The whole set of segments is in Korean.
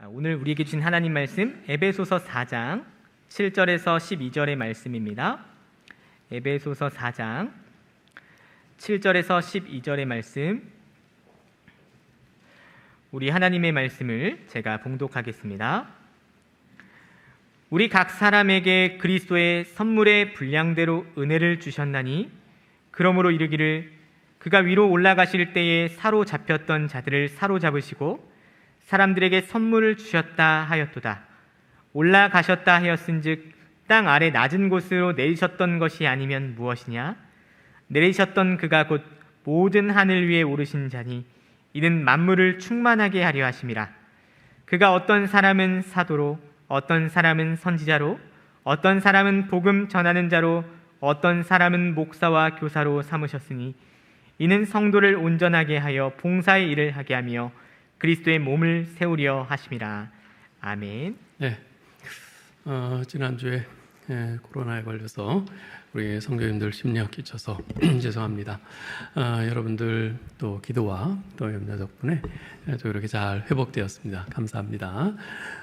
오늘 우리에게 주신 하나님 말씀 에베소서 4장 7절에서 12절의 말씀입니다. 에베소서 4장 7절에서 12절의 말씀, 우리 하나님의 말씀을 제가 봉독하겠습니다. 우리 각 사람에게 그리스도의 선물의 분량대로 은혜를 주셨나니 그러므로 이르기를 그가 위로 올라가실 때에 사로잡혔던 자들을 사로잡으시고 사람들에게 선물을 주셨다 하였도다. 올라가셨다 하였은즉 땅 아래 낮은 곳으로 내리셨던 것이 아니면 무엇이냐? 내리셨던 그가 곧 모든 하늘 위에 오르신 자니 이는 만물을 충만하게 하려 하심이라. 그가 어떤 사람은 사도로, 어떤 사람은 선지자로, 어떤 사람은 복음 전하는 자로, 어떤 사람은 목사와 교사로 삼으셨으니 이는 성도를 온전하게 하여 봉사의 일을 하게 하며 그리스도의 몸을 세우려 하심이라. 아멘. 네, 지난주에 코로나에 걸려서 우리 성도님들 심령 끼쳐서 죄송합니다. 여러분들 또 기도와 또 염려 덕분에 또 이렇게 잘 회복되었습니다. 감사합니다.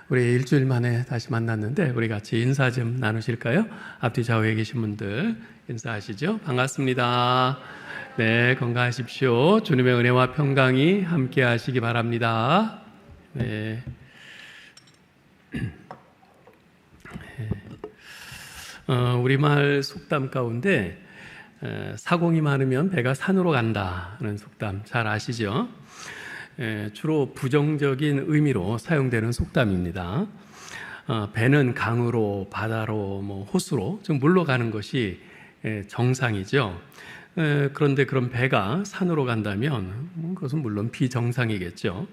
우리 일주일 만에 다시 만났는데 우리 같이 인사 좀 나누실까요? 앞뒤 좌우에 계신 분들 인사하시죠. 반갑습니다. 네, 건강하십시오. 주님의 은혜와 평강이 함께 하시기 바랍니다. 네. 우리말 속담 가운데 사공이 많으면 배가 산으로 간다는 속담 잘 아시죠? 주로 부정적인 의미로 사용되는 속담입니다. 배는 강으로, 바다로, 호수로 좀 물러가는 것이 정상이죠. 그런데 그런 배가 산으로 간다면 그것은 물론 비정상이겠죠.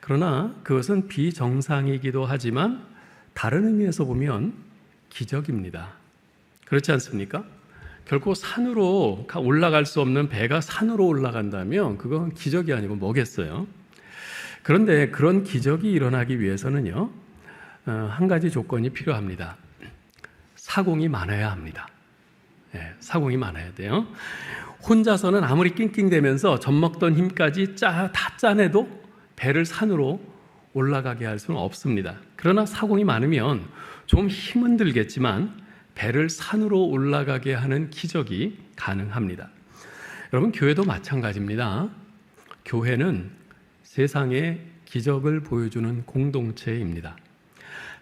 그러나 그것은 비정상이기도 하지만 다른 의미에서 보면 기적입니다. 그렇지 않습니까? 결코 산으로 올라갈 수 없는 배가 산으로 올라간다면 그건 기적이 아니고 뭐겠어요? 그런데 그런 기적이 일어나기 위해서는요, 한 가지 조건이 필요합니다. 사공이 많아야 합니다. 네, 사공이 많아야 돼요. 혼자서는 아무리 낑낑대면서 젖먹던 힘까지 다 짜내도 배를 산으로 올라가게 할 수는 없습니다. 그러나 사공이 많으면 좀 힘은 들겠지만 배를 산으로 올라가게 하는 기적이 가능합니다. 여러분, 교회도 마찬가지입니다. 교회는 세상에 기적을 보여주는 공동체입니다.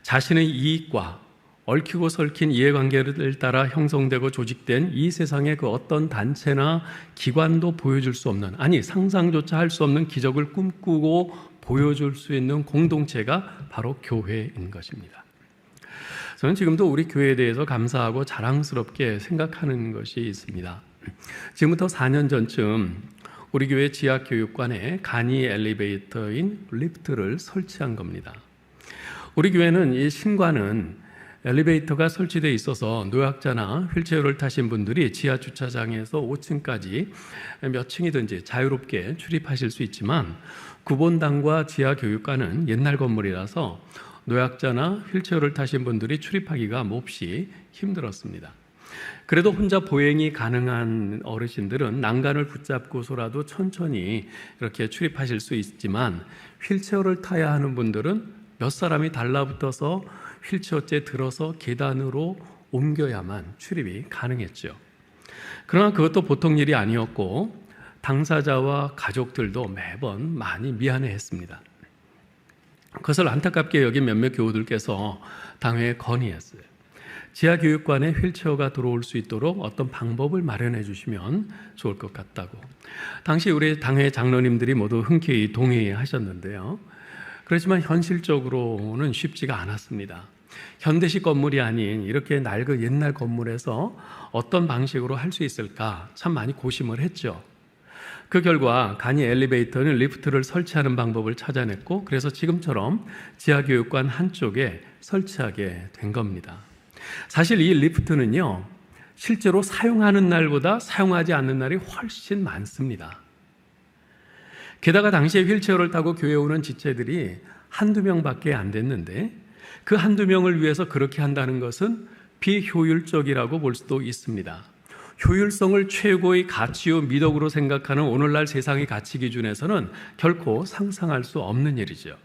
자신의 이익과 얽히고 설킨 이해관계를 따라 형성되고 조직된 이 세상의 그 어떤 단체나 기관도 보여줄 수 없는, 아니 상상조차 할 수 없는 기적을 꿈꾸고 보여줄 수 있는 공동체가 바로 교회인 것입니다. 저는 지금도 우리 교회에 대해서 감사하고 자랑스럽게 생각하는 것이 있습니다. 지금부터 4년 전쯤 우리 교회 지하교육관에 간이 엘리베이터인 리프트를 설치한 겁니다. 우리 교회는 이 신관은 엘리베이터가 설치되어 있어서 노약자나 휠체어를 타신 분들이 지하 주차장에서 5층까지 몇 층이든지 자유롭게 출입하실 수 있지만 구본당과 지하 교육관은 옛날 건물이라서 노약자나 휠체어를 타신 분들이 출입하기가 몹시 힘들었습니다. 그래도 혼자 보행이 가능한 어르신들은 난간을 붙잡고서라도 천천히 이렇게 출입하실 수 있지만 휠체어를 타야 하는 분들은 몇 사람이 달라붙어서 휠체어째 들어서 계단으로 옮겨야만 출입이 가능했죠. 그러나 그것도 보통 일이 아니었고 당사자와 가족들도 매번 많이 미안해했습니다. 그것을 안타깝게 여긴 몇몇 교우들께서 당회에 건의했어요. 지하교육관에 휠체어가 들어올 수 있도록 어떤 방법을 마련해 주시면 좋을 것 같다고. 당시 우리 당회 장로님들이 모두 흔쾌히 동의하셨는데요. 그렇지만 현실적으로는 쉽지가 않았습니다. 현대식 건물이 아닌 이렇게 낡은 옛날 건물에서 어떤 방식으로 할 수 있을까 참 많이 고심을 했죠. 그 결과 간이 엘리베이터는 리프트를 설치하는 방법을 찾아냈고 그래서 지금처럼 지하교육관 한쪽에 설치하게 된 겁니다. 사실 이 리프트는요, 실제로 사용하는 날보다 사용하지 않는 날이 훨씬 많습니다. 게다가 당시에 휠체어를 타고 교회에 오는 지체들이 한두 명밖에 안 됐는데 그 한두 명을 위해서 그렇게 한다는 것은 비효율적이라고 볼 수도 있습니다. 효율성을 최고의 가치요 미덕으로 생각하는 오늘날 세상의 가치 기준에서는 결코 상상할 수 없는 일이죠.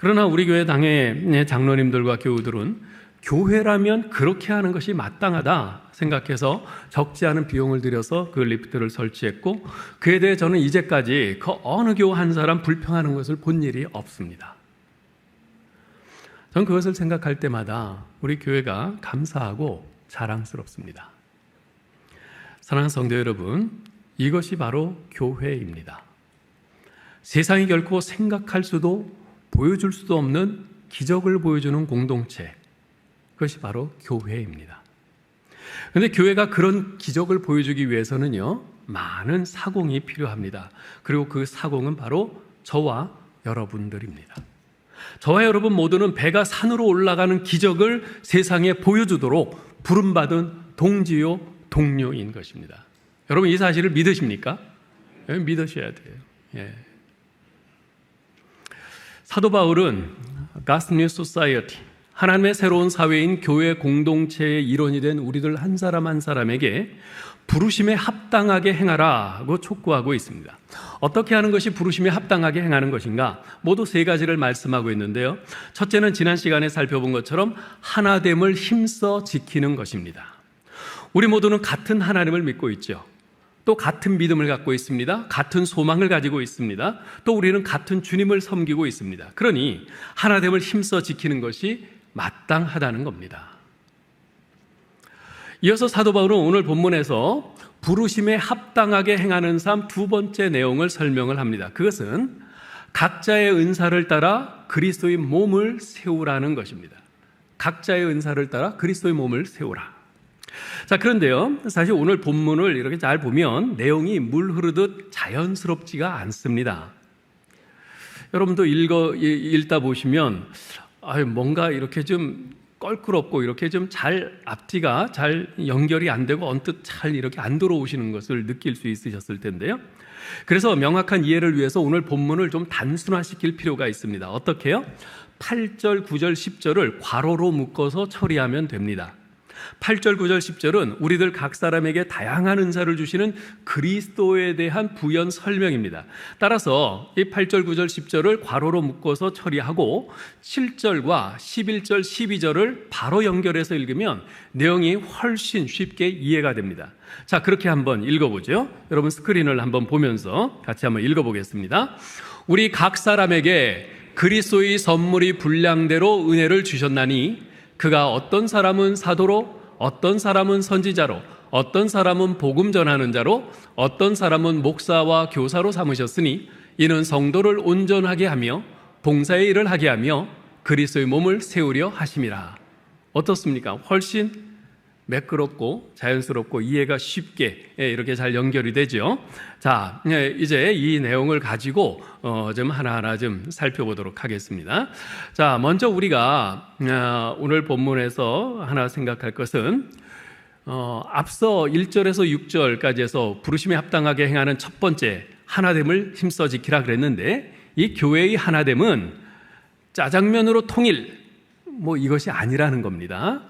그러나 우리 교회 당의 장로님들과 교우들은 교회라면 그렇게 하는 것이 마땅하다 생각해서 적지 않은 비용을 들여서 그 리프트를 설치했고, 그에 대해 저는 이제까지 그 어느 교우 한 사람 불평하는 것을 본 일이 없습니다. 저는 그것을 생각할 때마다 우리 교회가 감사하고 자랑스럽습니다. 사랑하는 성도 여러분, 이것이 바로 교회입니다. 세상이 결코 생각할 수도 보여줄 수도 없는 기적을 보여주는 공동체, 그것이 바로 교회입니다. 그런데 교회가 그런 기적을 보여주기 위해서는요, 많은 사공이 필요합니다. 그리고 그 사공은 바로 저와 여러분들입니다. 저와 여러분 모두는 배가 산으로 올라가는 기적을 세상에 보여주도록 부름받은 동지요 동료인 것입니다. 여러분 이 사실을 믿으십니까? 믿으셔야 돼요. 예. 사도 바울은 God's New Society, 하나님의 새로운 사회인 교회 공동체의 일원이 된 우리들 한 사람 한 사람에게 부르심에 합당하게 행하라고 촉구하고 있습니다. 어떻게 하는 것이 부르심에 합당하게 행하는 것인가? 모두 세 가지를 말씀하고 있는데요. 첫째는 지난 시간에 살펴본 것처럼 하나됨을 힘써 지키는 것입니다. 우리 모두는 같은 하나님을 믿고 있죠. 또 같은 믿음을 갖고 있습니다. 같은 소망을 가지고 있습니다. 또 우리는 같은 주님을 섬기고 있습니다. 그러니 하나됨을 힘써 지키는 것이 마땅하다는 겁니다. 이어서 사도 바울은 오늘 본문에서 부르심에 합당하게 행하는 삶 두 번째 내용을 설명을 합니다. 그것은 각자의 은사를 따라 그리스도의 몸을 세우라는 것입니다. 각자의 은사를 따라 그리스도의 몸을 세우라. 자, 그런데요, 사실 오늘 본문을 이렇게 잘 보면 내용이 물 흐르듯 자연스럽지가 않습니다. 여러분도 읽다 보시면 뭔가 이렇게 좀 껄끄럽고 이렇게 좀 잘 앞뒤가 잘 연결이 안 되고 언뜻 잘 이렇게 안 들어오시는 것을 느낄 수 있으셨을 텐데요. 그래서 명확한 이해를 위해서 오늘 본문을 좀 단순화시킬 필요가 있습니다. 어떻게요? 8절, 9절, 10절을 괄호로 묶어서 처리하면 됩니다. 8절, 9절, 10절은 우리들 각 사람에게 다양한 은사를 주시는 그리스도에 대한 부연 설명입니다. 따라서 이 8절, 9절, 10절을 괄호로 묶어서 처리하고 7절과 11절, 12절을 바로 연결해서 읽으면 내용이 훨씬 쉽게 이해가 됩니다. 자, 그렇게 한번 읽어보죠. 여러분 스크린을 한번 보면서 같이 한번 읽어보겠습니다. 우리 각 사람에게 그리스도의 선물이 분량대로 은혜를 주셨나니 그가 어떤 사람은 사도로, 어떤 사람은 선지자로, 어떤 사람은 복음 전하는 자로, 어떤 사람은 목사와 교사로 삼으셨으니 이는 성도를 온전하게 하며 봉사의 일을 하게 하며 그리스도의 몸을 세우려 하심이라. 어떻습니까? 훨씬 매끄럽고 자연스럽고 이해가 쉽게 이렇게 잘 연결이 되죠. 자, 이제 이 내용을 가지고 좀 하나하나 좀 살펴보도록 하겠습니다. 자, 먼저 우리가 오늘 본문에서 하나 생각할 것은 앞서 1절에서 6절까지 해서 부르심에 합당하게 행하는 첫 번째 하나됨을 힘써 지키라 그랬는데, 이 교회의 하나됨은 짜장면으로 통일 이것이 아니라는 겁니다.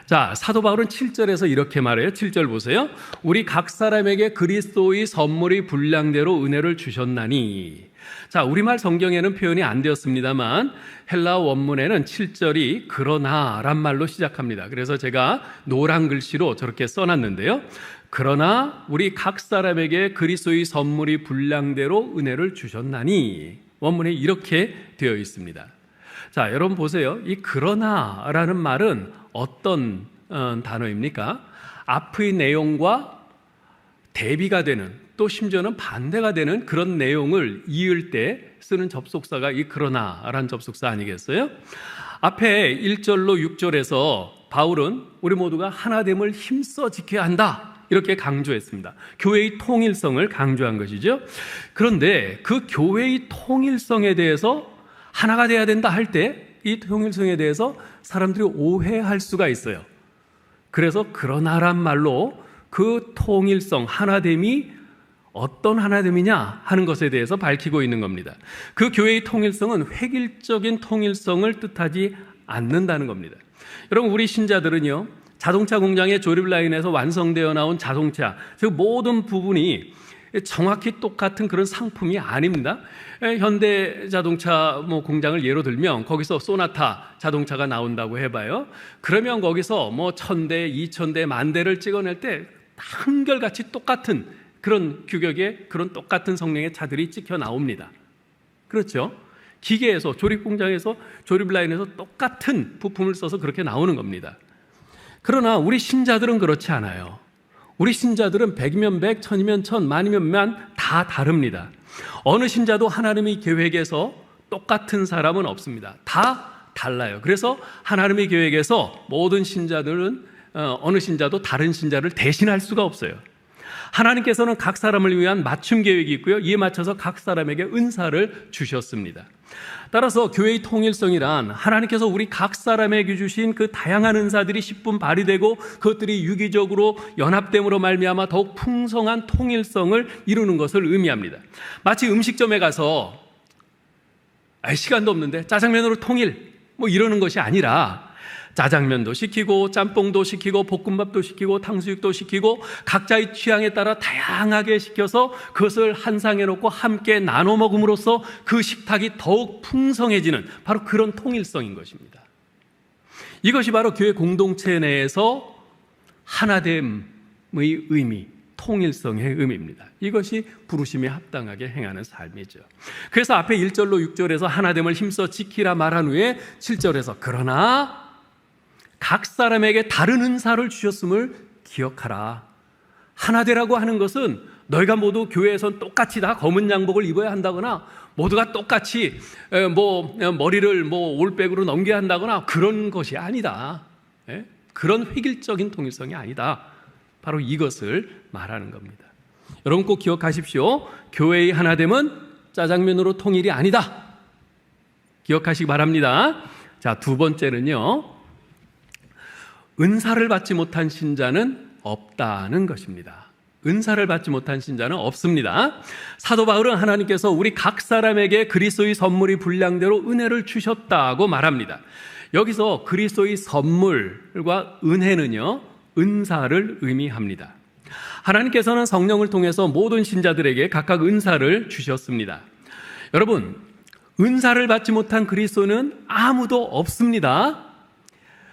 자, 사도 바울은 7절에서 이렇게 말해요. 7절 보세요. 우리 각 사람에게 그리스도의 선물이 분량대로 은혜를 주셨나니. 자, 우리말 성경에는 표현이 안 되었습니다만 헬라어 원문에는 7절이 그러나란 말로 시작합니다. 그래서 제가 노란 글씨로 저렇게 써놨는데요. 그러나 우리 각 사람에게 그리스도의 선물이 분량대로 은혜를 주셨나니. 원문에 이렇게 되어 있습니다. 자, 여러분 보세요. 이 그러나라는 말은 어떤 단어입니까? 앞의 내용과 대비가 되는, 또 심지어는 반대가 되는 그런 내용을 이을 때 쓰는 접속사가 이 그러나라는 접속사 아니겠어요? 앞에 1절로 6절에서 바울은 우리 모두가 하나됨을 힘써 지켜야 한다 이렇게 강조했습니다. 교회의 통일성을 강조한 것이죠. 그런데 그 교회의 통일성에 대해서 하나가 돼야 된다 할 때 이 통일성에 대해서 사람들이 오해할 수가 있어요. 그래서 그러나란 말로 그 통일성, 하나됨이 어떤 하나됨이냐 하는 것에 대해서 밝히고 있는 겁니다. 그 교회의 통일성은 획일적인 통일성을 뜻하지 않는다는 겁니다. 여러분, 우리 신자들은요, 자동차 공장의 조립 라인에서 완성되어 나온 자동차, 즉 모든 부분이 정확히 똑같은 그런 상품이 아닙니다. 현대 자동차 공장을 예로 들면 거기서 소나타 자동차가 나온다고 해봐요. 그러면 거기서 1000대, 2000대, 10,000대를 찍어낼 때 한결같이 똑같은 그런 규격의 그런 똑같은 성능의 차들이 찍혀 나옵니다. 그렇죠? 기계에서, 조립 공장에서, 조립 라인에서 똑같은 부품을 써서 그렇게 나오는 겁니다. 그러나 우리 신자들은 그렇지 않아요. 우리 신자들은 100이면 100, 1000이면 1000, 만이면 만 다 다릅니다. 어느 신자도 하나님의 계획에서 똑같은 사람은 없습니다. 다 달라요. 그래서 하나님의 계획에서 모든 신자들은 어느 신자도 다른 신자를 대신할 수가 없어요. 하나님께서는 각 사람을 위한 맞춤 계획이 있고요. 이에 맞춰서 각 사람에게 은사를 주셨습니다. 따라서 교회의 통일성이란 하나님께서 우리 각 사람에게 주신 그 다양한 은사들이 십분 발휘되고 그것들이 유기적으로 연합됨으로 말미암아 더욱 풍성한 통일성을 이루는 것을 의미합니다. 마치 음식점에 가서 시간도 없는데 짜장면으로 통일 이러는 것이 아니라 짜장면도 시키고 짬뽕도 시키고 볶음밥도 시키고 탕수육도 시키고 각자의 취향에 따라 다양하게 시켜서 그것을 한 상에 놓고 함께 나눠 먹음으로써 그 식탁이 더욱 풍성해지는 바로 그런 통일성인 것입니다. 이것이 바로 교회 공동체 내에서 하나됨의 의미, 통일성의 의미입니다. 이것이 부르심에 합당하게 행하는 삶이죠. 그래서 앞에 1절로 6절에서 하나됨을 힘써 지키라 말한 후에 7절에서 그러나 각 사람에게 다른 은사를 주셨음을 기억하라. 하나되라고 하는 것은 너희가 모두 교회에선 똑같이 다 검은 양복을 입어야 한다거나 모두가 똑같이 머리를 올백으로 넘겨야 한다거나 그런 것이 아니다. 그런 획일적인 통일성이 아니다. 바로 이것을 말하는 겁니다. 여러분 꼭 기억하십시오. 교회의 하나됨은 짜장면으로 통일이 아니다. 기억하시기 바랍니다. 자, 두 번째는요. 은사를 받지 못한 신자는 없다는 것입니다. 은사를 받지 못한 신자는 없습니다. 사도 바울은 하나님께서 우리 각 사람에게 그리스도의 선물이 분량대로 은혜를 주셨다고 말합니다. 여기서 그리스도의 선물과 은혜는요, 은사를 의미합니다. 하나님께서는 성령을 통해서 모든 신자들에게 각각 은사를 주셨습니다. 여러분, 은사를 받지 못한 그리스도는 아무도 없습니다.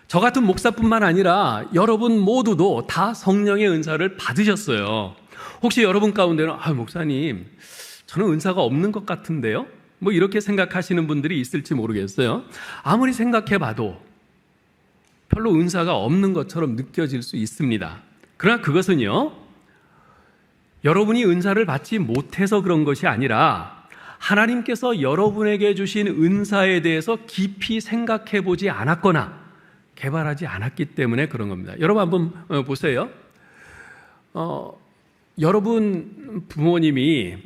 저 같은 목사뿐만 아니라 여러분 모두도 다 성령의 은사를 받으셨어요. 혹시 여러분 가운데는 목사님 저는 은사가 없는 것 같은데요? 이렇게 생각하시는 분들이 있을지 모르겠어요. 아무리 생각해봐도 별로 은사가 없는 것처럼 느껴질 수 있습니다. 그러나 그것은요, 여러분이 은사를 받지 못해서 그런 것이 아니라 하나님께서 여러분에게 주신 은사에 대해서 깊이 생각해 보지 않았거나 개발하지 않았기 때문에 그런 겁니다. 여러분 한번 보세요. 여러분 부모님이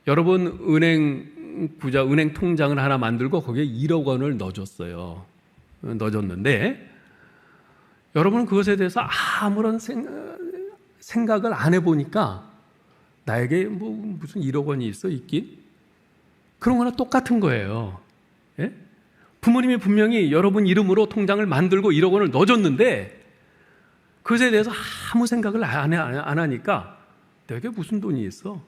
여러분 은행 통장을 하나 만들고 거기에 1억 원을 넣어줬는데 여러분은 그것에 대해서 아무런 생각을 안 해보니까 나에게 무슨 1억 원이 있긴? 그런 거나 똑같은 거예요. 예? 부모님이 분명히 여러분 이름으로 통장을 만들고 1억 원을 넣어줬는데 그것에 대해서 아무 생각을 안 하니까 내게 무슨 돈이 있어?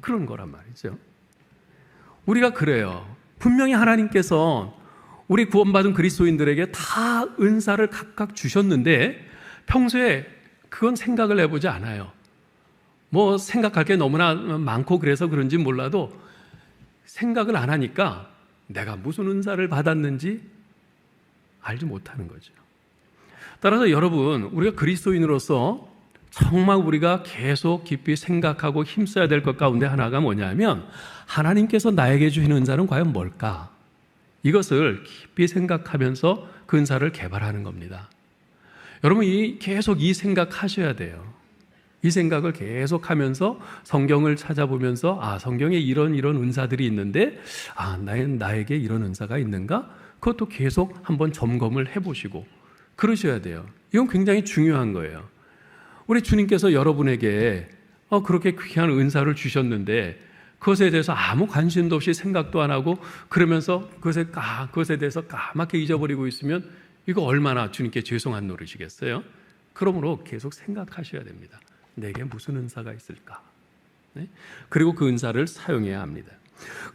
그런 거란 말이죠. 우리가 그래요. 분명히 하나님께서 우리 구원받은 그리스도인들에게 다 은사를 각각 주셨는데 평소에 그건 생각을 해보지 않아요. 생각할 게 너무나 많고 그래서 그런지 몰라도 생각을 안 하니까 내가 무슨 은사를 받았는지 알지 못하는 거죠. 따라서 여러분, 우리가 그리스도인으로서 정말 우리가 계속 깊이 생각하고 힘써야 될 것 가운데 하나가 뭐냐면 하나님께서 나에게 주신 은사는 과연 뭘까? 이것을 깊이 생각하면서 그 은사를 개발하는 겁니다. 여러분 계속 이 생각하셔야 돼요. 이 생각을 계속하면서 성경을 찾아보면서 성경에 이런 은사들이 있는데 나에게 이런 은사가 있는가? 그것도 계속 한번 점검을 해보시고 그러셔야 돼요. 이건 굉장히 중요한 거예요. 우리 주님께서 여러분에게 그렇게 귀한 은사를 주셨는데 그것에 대해서 아무 관심도 없이 생각도 안 하고 그러면서 그것에 대해서 까맣게 잊어버리고 있으면 이거 얼마나 주님께 죄송한 노릇이겠어요? 그러므로 계속 생각하셔야 됩니다. 내게 무슨 은사가 있을까? 네? 그리고 그 은사를 사용해야 합니다.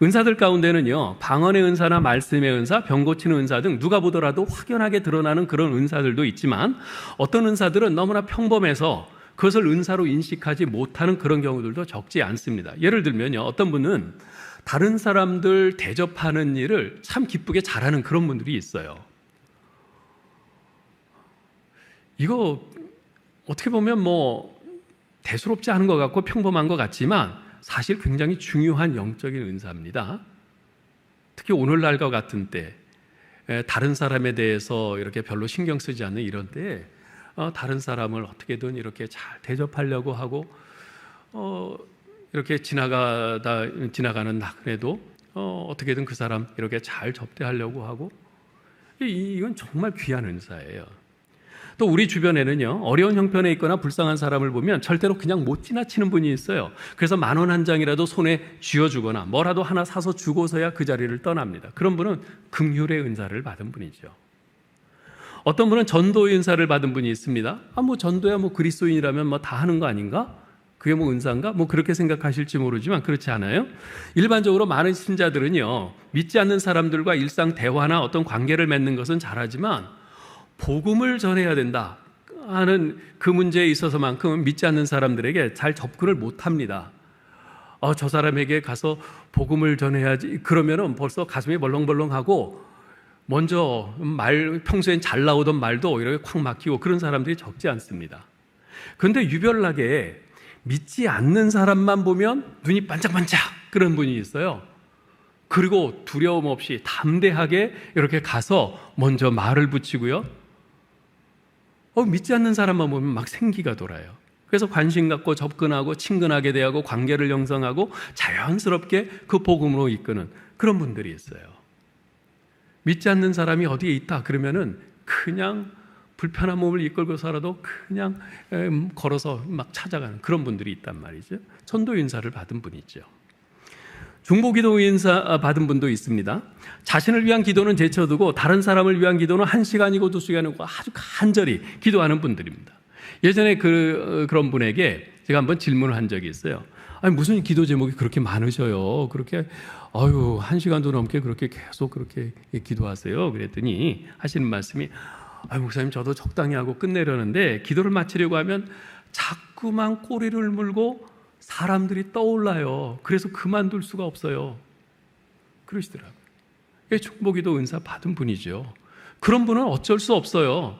은사들 가운데는요, 방언의 은사나 말씀의 은사, 병 고치는 은사 등 누가 보더라도 확연하게 드러나는 그런 은사들도 있지만, 어떤 은사들은 너무나 평범해서 그것을 은사로 인식하지 못하는 그런 경우들도 적지 않습니다. 예를 들면요, 어떤 분은 다른 사람들 대접하는 일을 참 기쁘게 잘하는 그런 분들이 있어요. 이거 어떻게 보면 뭐 대수롭지 않은 것 같고 평범한 것 같지만 사실 굉장히 중요한 영적인 은사입니다. 특히 오늘날과 같은 때, 다른 사람에 대해서 이렇게 별로 신경 쓰지 않는 이런 때에 다른 사람을 어떻게든 이렇게 잘 대접하려고 하고, 이렇게 지나가는 나그네도 어떻게든 그 사람 이렇게 잘 접대하려고 하고, 이건 정말 귀한 은사예요. 또 우리 주변에는요, 어려운 형편에 있거나 불쌍한 사람을 보면 절대로 그냥 못 지나치는 분이 있어요. 그래서 10,000원 한 장이라도 손에 쥐어주거나 뭐라도 하나 사서 주고서야 그 자리를 떠납니다. 그런 분은 긍휼의 은사를 받은 분이죠. 어떤 분은 전도의 은사를 받은 분이 있습니다. 뭐 전도야 뭐 그리스도인이라면 뭐 다 하는 거 아닌가? 그게 뭐 은사인가? 뭐 그렇게 생각하실지 모르지만 그렇지 않아요. 일반적으로 많은 신자들은요, 믿지 않는 사람들과 일상 대화나 어떤 관계를 맺는 것은 잘하지만 복음을 전해야 된다 하는 그 문제에 있어서만큼은 믿지 않는 사람들에게 잘 접근을 못합니다. 저 사람에게 가서 복음을 전해야지, 그러면은 벌써 가슴이 벌렁벌렁하고 먼저 평소엔 잘 나오던 말도 이렇게 콱 막히고 그런 사람들이 적지 않습니다. 그런데 유별나게 믿지 않는 사람만 보면 눈이 반짝반짝 그런 분이 있어요. 그리고 두려움 없이 담대하게 이렇게 가서 먼저 말을 붙이고요, 믿지 않는 사람만 보면 막 생기가 돌아요. 그래서 관심 갖고 접근하고 친근하게 대하고 관계를 형성하고 자연스럽게 그 복음으로 이끄는 그런 분들이 있어요. 믿지 않는 사람이 어디에 있다 그러면은 그냥 불편한 몸을 이끌고서라도 그냥 걸어서 막 찾아가는 그런 분들이 있단 말이죠. 전도 인사를 받은 분이죠. 중보기도 인사 받은 분도 있습니다. 자신을 위한 기도는 제쳐두고 다른 사람을 위한 기도는 1시간이고 2시간이고 아주 간절히 기도하는 분들입니다. 예전에 그런 분에게 제가 한번 질문을 한 적이 있어요. 아니, 무슨 기도 제목이 그렇게 많으셔요? 그렇게 1시간도 넘게 그렇게 계속 그렇게 기도하세요? 그랬더니 하시는 말씀이, 목사님, 저도 적당히 하고 끝내려는데 기도를 마치려고 하면 자꾸만 꼬리를 물고 사람들이 떠올라요. 그래서 그만둘 수가 없어요. 그러시더라고요. 중보기도 은사 받은 분이죠. 그런 분은 어쩔 수 없어요.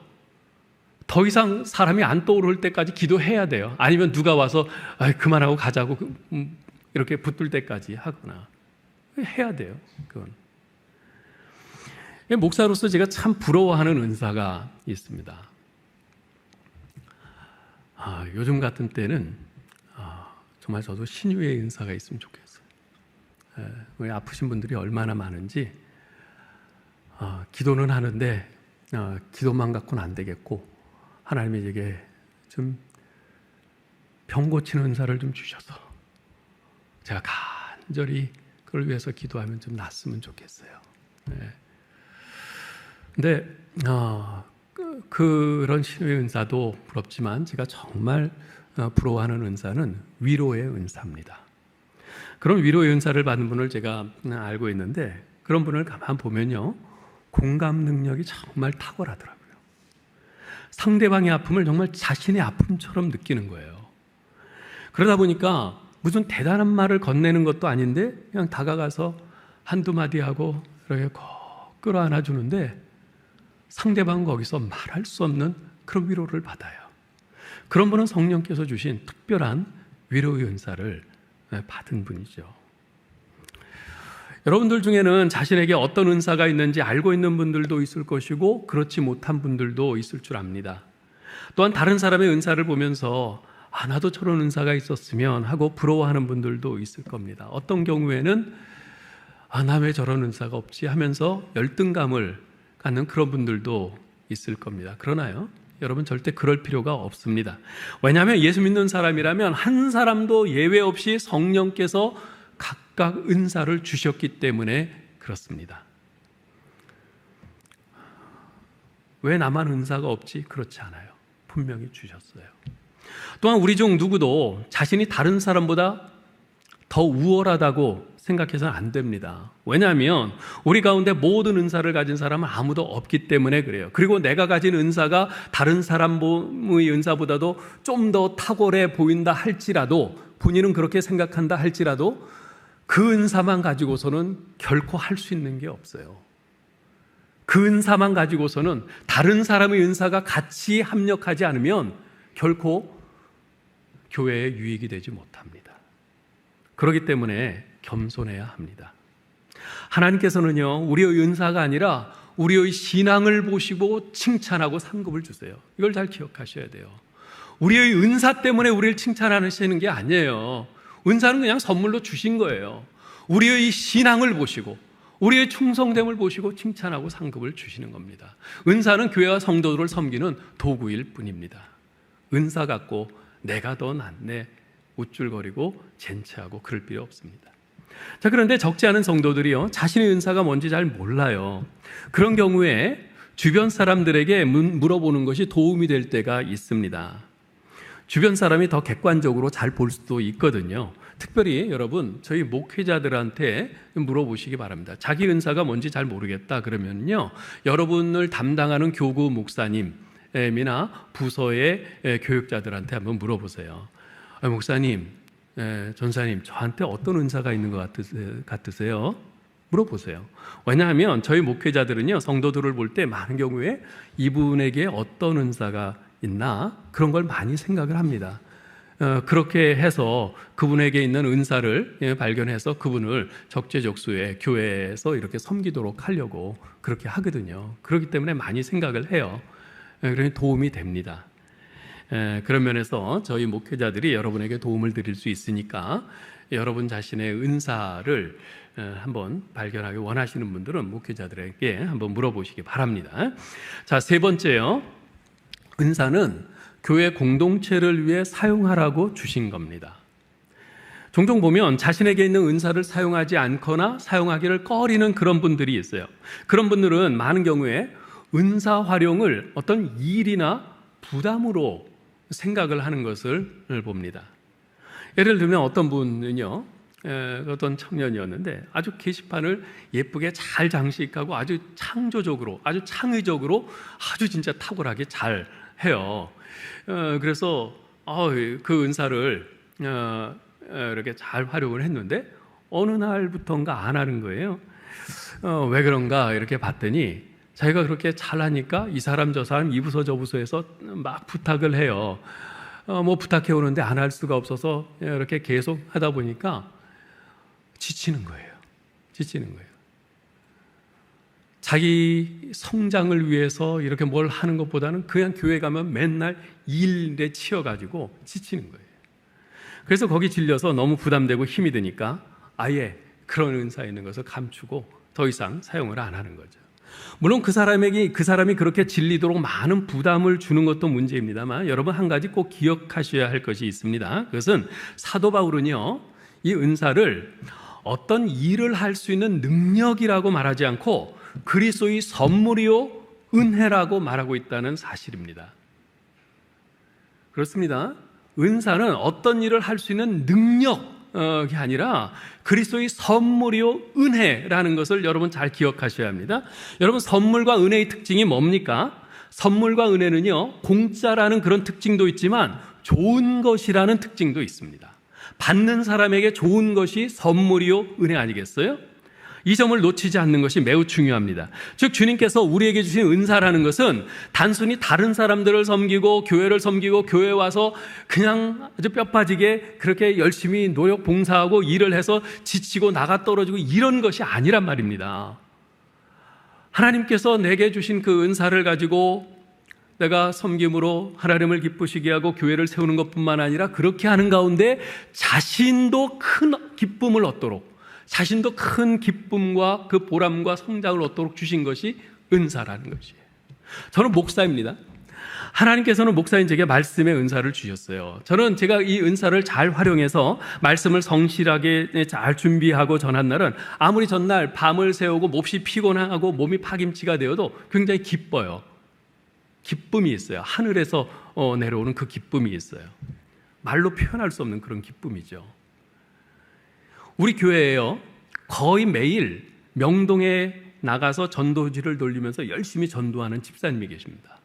더 이상 사람이 안 떠오를 때까지 기도해야 돼요. 아니면 누가 와서 그만하고 가자고 이렇게 붙들 때까지 하거나 해야 돼요. 그건. 목사로서 제가 참 부러워하는 은사가 있습니다. 요즘 같은 때는 정말 저도 신유의 은사가 있으면 좋겠어요. 아프신 분들이 얼마나 많은지, 기도는 하는데 기도만 갖고는 안 되겠고, 하나님이 제게 좀 병 고치는 은사를 좀 주셔서 제가 간절히 그걸 위해서 기도하면 좀 낫으면 좋겠어요. 근데 그런 신유의 은사도 부럽지만 제가 정말 부러워하는 은사는 위로의 은사입니다. 그런 위로의 은사를 받는 분을 제가 알고 있는데, 그런 분을 가만 보면요, 공감 능력이 정말 탁월하더라고요. 상대방의 아픔을 정말 자신의 아픔처럼 느끼는 거예요. 그러다 보니까 무슨 대단한 말을 건네는 것도 아닌데 그냥 다가가서 한두 마디 하고 이렇게 꼭 끌어안아 주는데 상대방은 거기서 말할 수 없는 그런 위로를 받아요. 그런 분은 성령께서 주신 특별한 위로의 은사를 받은 분이죠. 여러분들 중에는 자신에게 어떤 은사가 있는지 알고 있는 분들도 있을 것이고 그렇지 못한 분들도 있을 줄 압니다. 또한 다른 사람의 은사를 보면서 나도 저런 은사가 있었으면 하고 부러워하는 분들도 있을 겁니다. 어떤 경우에는 나 왜 저런 은사가 없지 하면서 열등감을 갖는 그런 분들도 있을 겁니다. 그러나요, 여러분, 절대 그럴 필요가 없습니다. 왜냐하면 예수 믿는 사람이라면 한 사람도 예외 없이 성령께서 각각 은사를 주셨기 때문에 그렇습니다. 왜 나만 은사가 없지? 그렇지 않아요. 분명히 주셨어요. 또한 우리 중 누구도 자신이 다른 사람보다 더 우월하다고 생각해서는 안 됩니다. 왜냐하면 우리 가운데 모든 은사를 가진 사람은 아무도 없기 때문에 그래요. 그리고 내가 가진 은사가 다른 사람의 은사보다도 좀 더 탁월해 보인다 할지라도, 본인은 그렇게 생각한다 할지라도 그 은사만 가지고서는 결코 할 수 있는 게 없어요. 그 은사만 가지고서는 다른 사람의 은사가 같이 합력하지 않으면 결코 교회에 유익이 되지 못합니다. 그렇기 때문에 겸손해야 합니다. 하나님께서는요, 우리의 은사가 아니라 우리의 신앙을 보시고 칭찬하고 상급을 주세요. 이걸 잘 기억하셔야 돼요. 우리의 은사 때문에 우리를 칭찬하시는 게 아니에요. 은사는 그냥 선물로 주신 거예요. 우리의 신앙을 보시고 우리의 충성됨을 보시고 칭찬하고 상급을 주시는 겁니다. 은사는 교회와 성도들을 섬기는 도구일 뿐입니다. 은사 갖고 내가 더 낫네 우쭐거리고 젠체하고 그럴 필요 없습니다. 자, 그런데 적지 않은 성도들이요, 자신의 은사가 뭔지 잘 몰라요. 그런 경우에 주변 사람들에게 물어보는 것이 도움이 될 때가 있습니다. 주변 사람이 더 객관적으로 잘 볼 수도 있거든요. 특별히 여러분, 저희 목회자들한테 물어보시기 바랍니다. 자기 은사가 뭔지 잘 모르겠다 그러면요, 여러분을 담당하는 교구 목사님이나 부서의 교육자들한테 한번 물어보세요. 목사님, 전사님, 저한테 어떤 은사가 있는 것 같으세요? 물어보세요. 왜냐하면 저희 목회자들은요, 성도들을 볼 때 많은 경우에 이분에게 어떤 은사가 있나 그런 걸 많이 생각을 합니다. 그렇게 해서 그분에게 있는 은사를 발견해서 그분을 적재적소에 교회에서 이렇게 섬기도록 하려고 그렇게 하거든요. 그렇기 때문에 많이 생각을 해요. 그러니 도움이 됩니다. 그런 면에서 저희 목회자들이 여러분에게 도움을 드릴 수 있으니까 여러분 자신의 은사를 한번 발견하기 원하시는 분들은 목회자들에게 한번 물어보시기 바랍니다. 자, 세 번째요. 은사는 교회 공동체를 위해 사용하라고 주신 겁니다. 종종 보면 자신에게 있는 은사를 사용하지 않거나 사용하기를 꺼리는 그런 분들이 있어요. 그런 분들은 많은 경우에 은사 활용을 어떤 일이나 부담으로 생각을 하는 것을 봅니다. 예를 들면 어떤 분은요, 어떤 청년이었는데 아주 게시판을 예쁘게 잘 장식하고 아주 창조적으로, 아주 창의적으로 아주 진짜 탁월하게 잘 해요. 그래서 그 은사를 이렇게 잘 활용을 했는데 어느 날부터인가 안 하는 거예요. 왜 그런가 이렇게 봤더니 자기가 그렇게 잘하니까 이 사람 저 사람 이 부서 저 부서에서 막 부탁을 해요. 뭐 부탁해 오는데 안 할 수가 없어서 이렇게 계속 하다 보니까 지치는 거예요. 지치는 거예요. 자기 성장을 위해서 이렇게 뭘 하는 것보다는 그냥 교회 가면 맨날 일에 치여가지고 지치는 거예요. 그래서 거기 질려서 너무 부담되고 힘이 드니까 아예 그런 은사 있는 것을 감추고 더 이상 사용을 안 하는 거죠. 물론 그 사람이 그렇게 질리도록 많은 부담을 주는 것도 문제입니다만 여러분 한 가지 꼭 기억하셔야 할 것이 있습니다. 그것은 사도 바울은요, 이 은사를 어떤 일을 할 수 있는 능력이라고 말하지 않고 그리스도의 선물이요 은혜라고 말하고 있다는 사실입니다. 그렇습니다. 은사는 어떤 일을 할 수 있는 능력이 아니라 그리스도의 선물이요 은혜라는 것을 여러분 잘 기억하셔야 합니다. 여러분, 선물과 은혜의 특징이 뭡니까? 선물과 은혜는요, 공짜라는 그런 특징도 있지만 좋은 것이라는 특징도 있습니다. 받는 사람에게 좋은 것이 선물이요 은혜 아니겠어요? 이 점을 놓치지 않는 것이 매우 중요합니다. 즉 주님께서 우리에게 주신 은사라는 것은 단순히 다른 사람들을 섬기고 교회를 섬기고 교회에 와서 그냥 아주 뼈 빠지게 그렇게 열심히 노력 봉사하고 일을 해서 지치고 나가 떨어지고 이런 것이 아니란 말입니다. 하나님께서 내게 주신 그 은사를 가지고 내가 섬김으로 하나님을 기쁘시게 하고 교회를 세우는 것뿐만 아니라 그렇게 하는 가운데 자신도 큰 기쁨을 얻도록, 자신도 큰 기쁨과 그 보람과 성장을 얻도록 주신 것이 은사라는 것이에요. 저는 목사입니다. 하나님께서는 목사인 제게 말씀의 은사를 주셨어요. 저는 제가 이 은사를 잘 활용해서 말씀을 성실하게 잘 준비하고 전한 날은 아무리 전날 밤을 새우고 몹시 피곤하고 몸이 파김치가 되어도 굉장히 기뻐요. 기쁨이 있어요. 하늘에서 내려오는 그 기쁨이 있어요. 말로 표현할 수 없는 그런 기쁨이죠. 우리 교회에요, 거의 매일 명동에 나가서 전도지를 돌리면서 열심히 전도하는 집사님이 계십니다.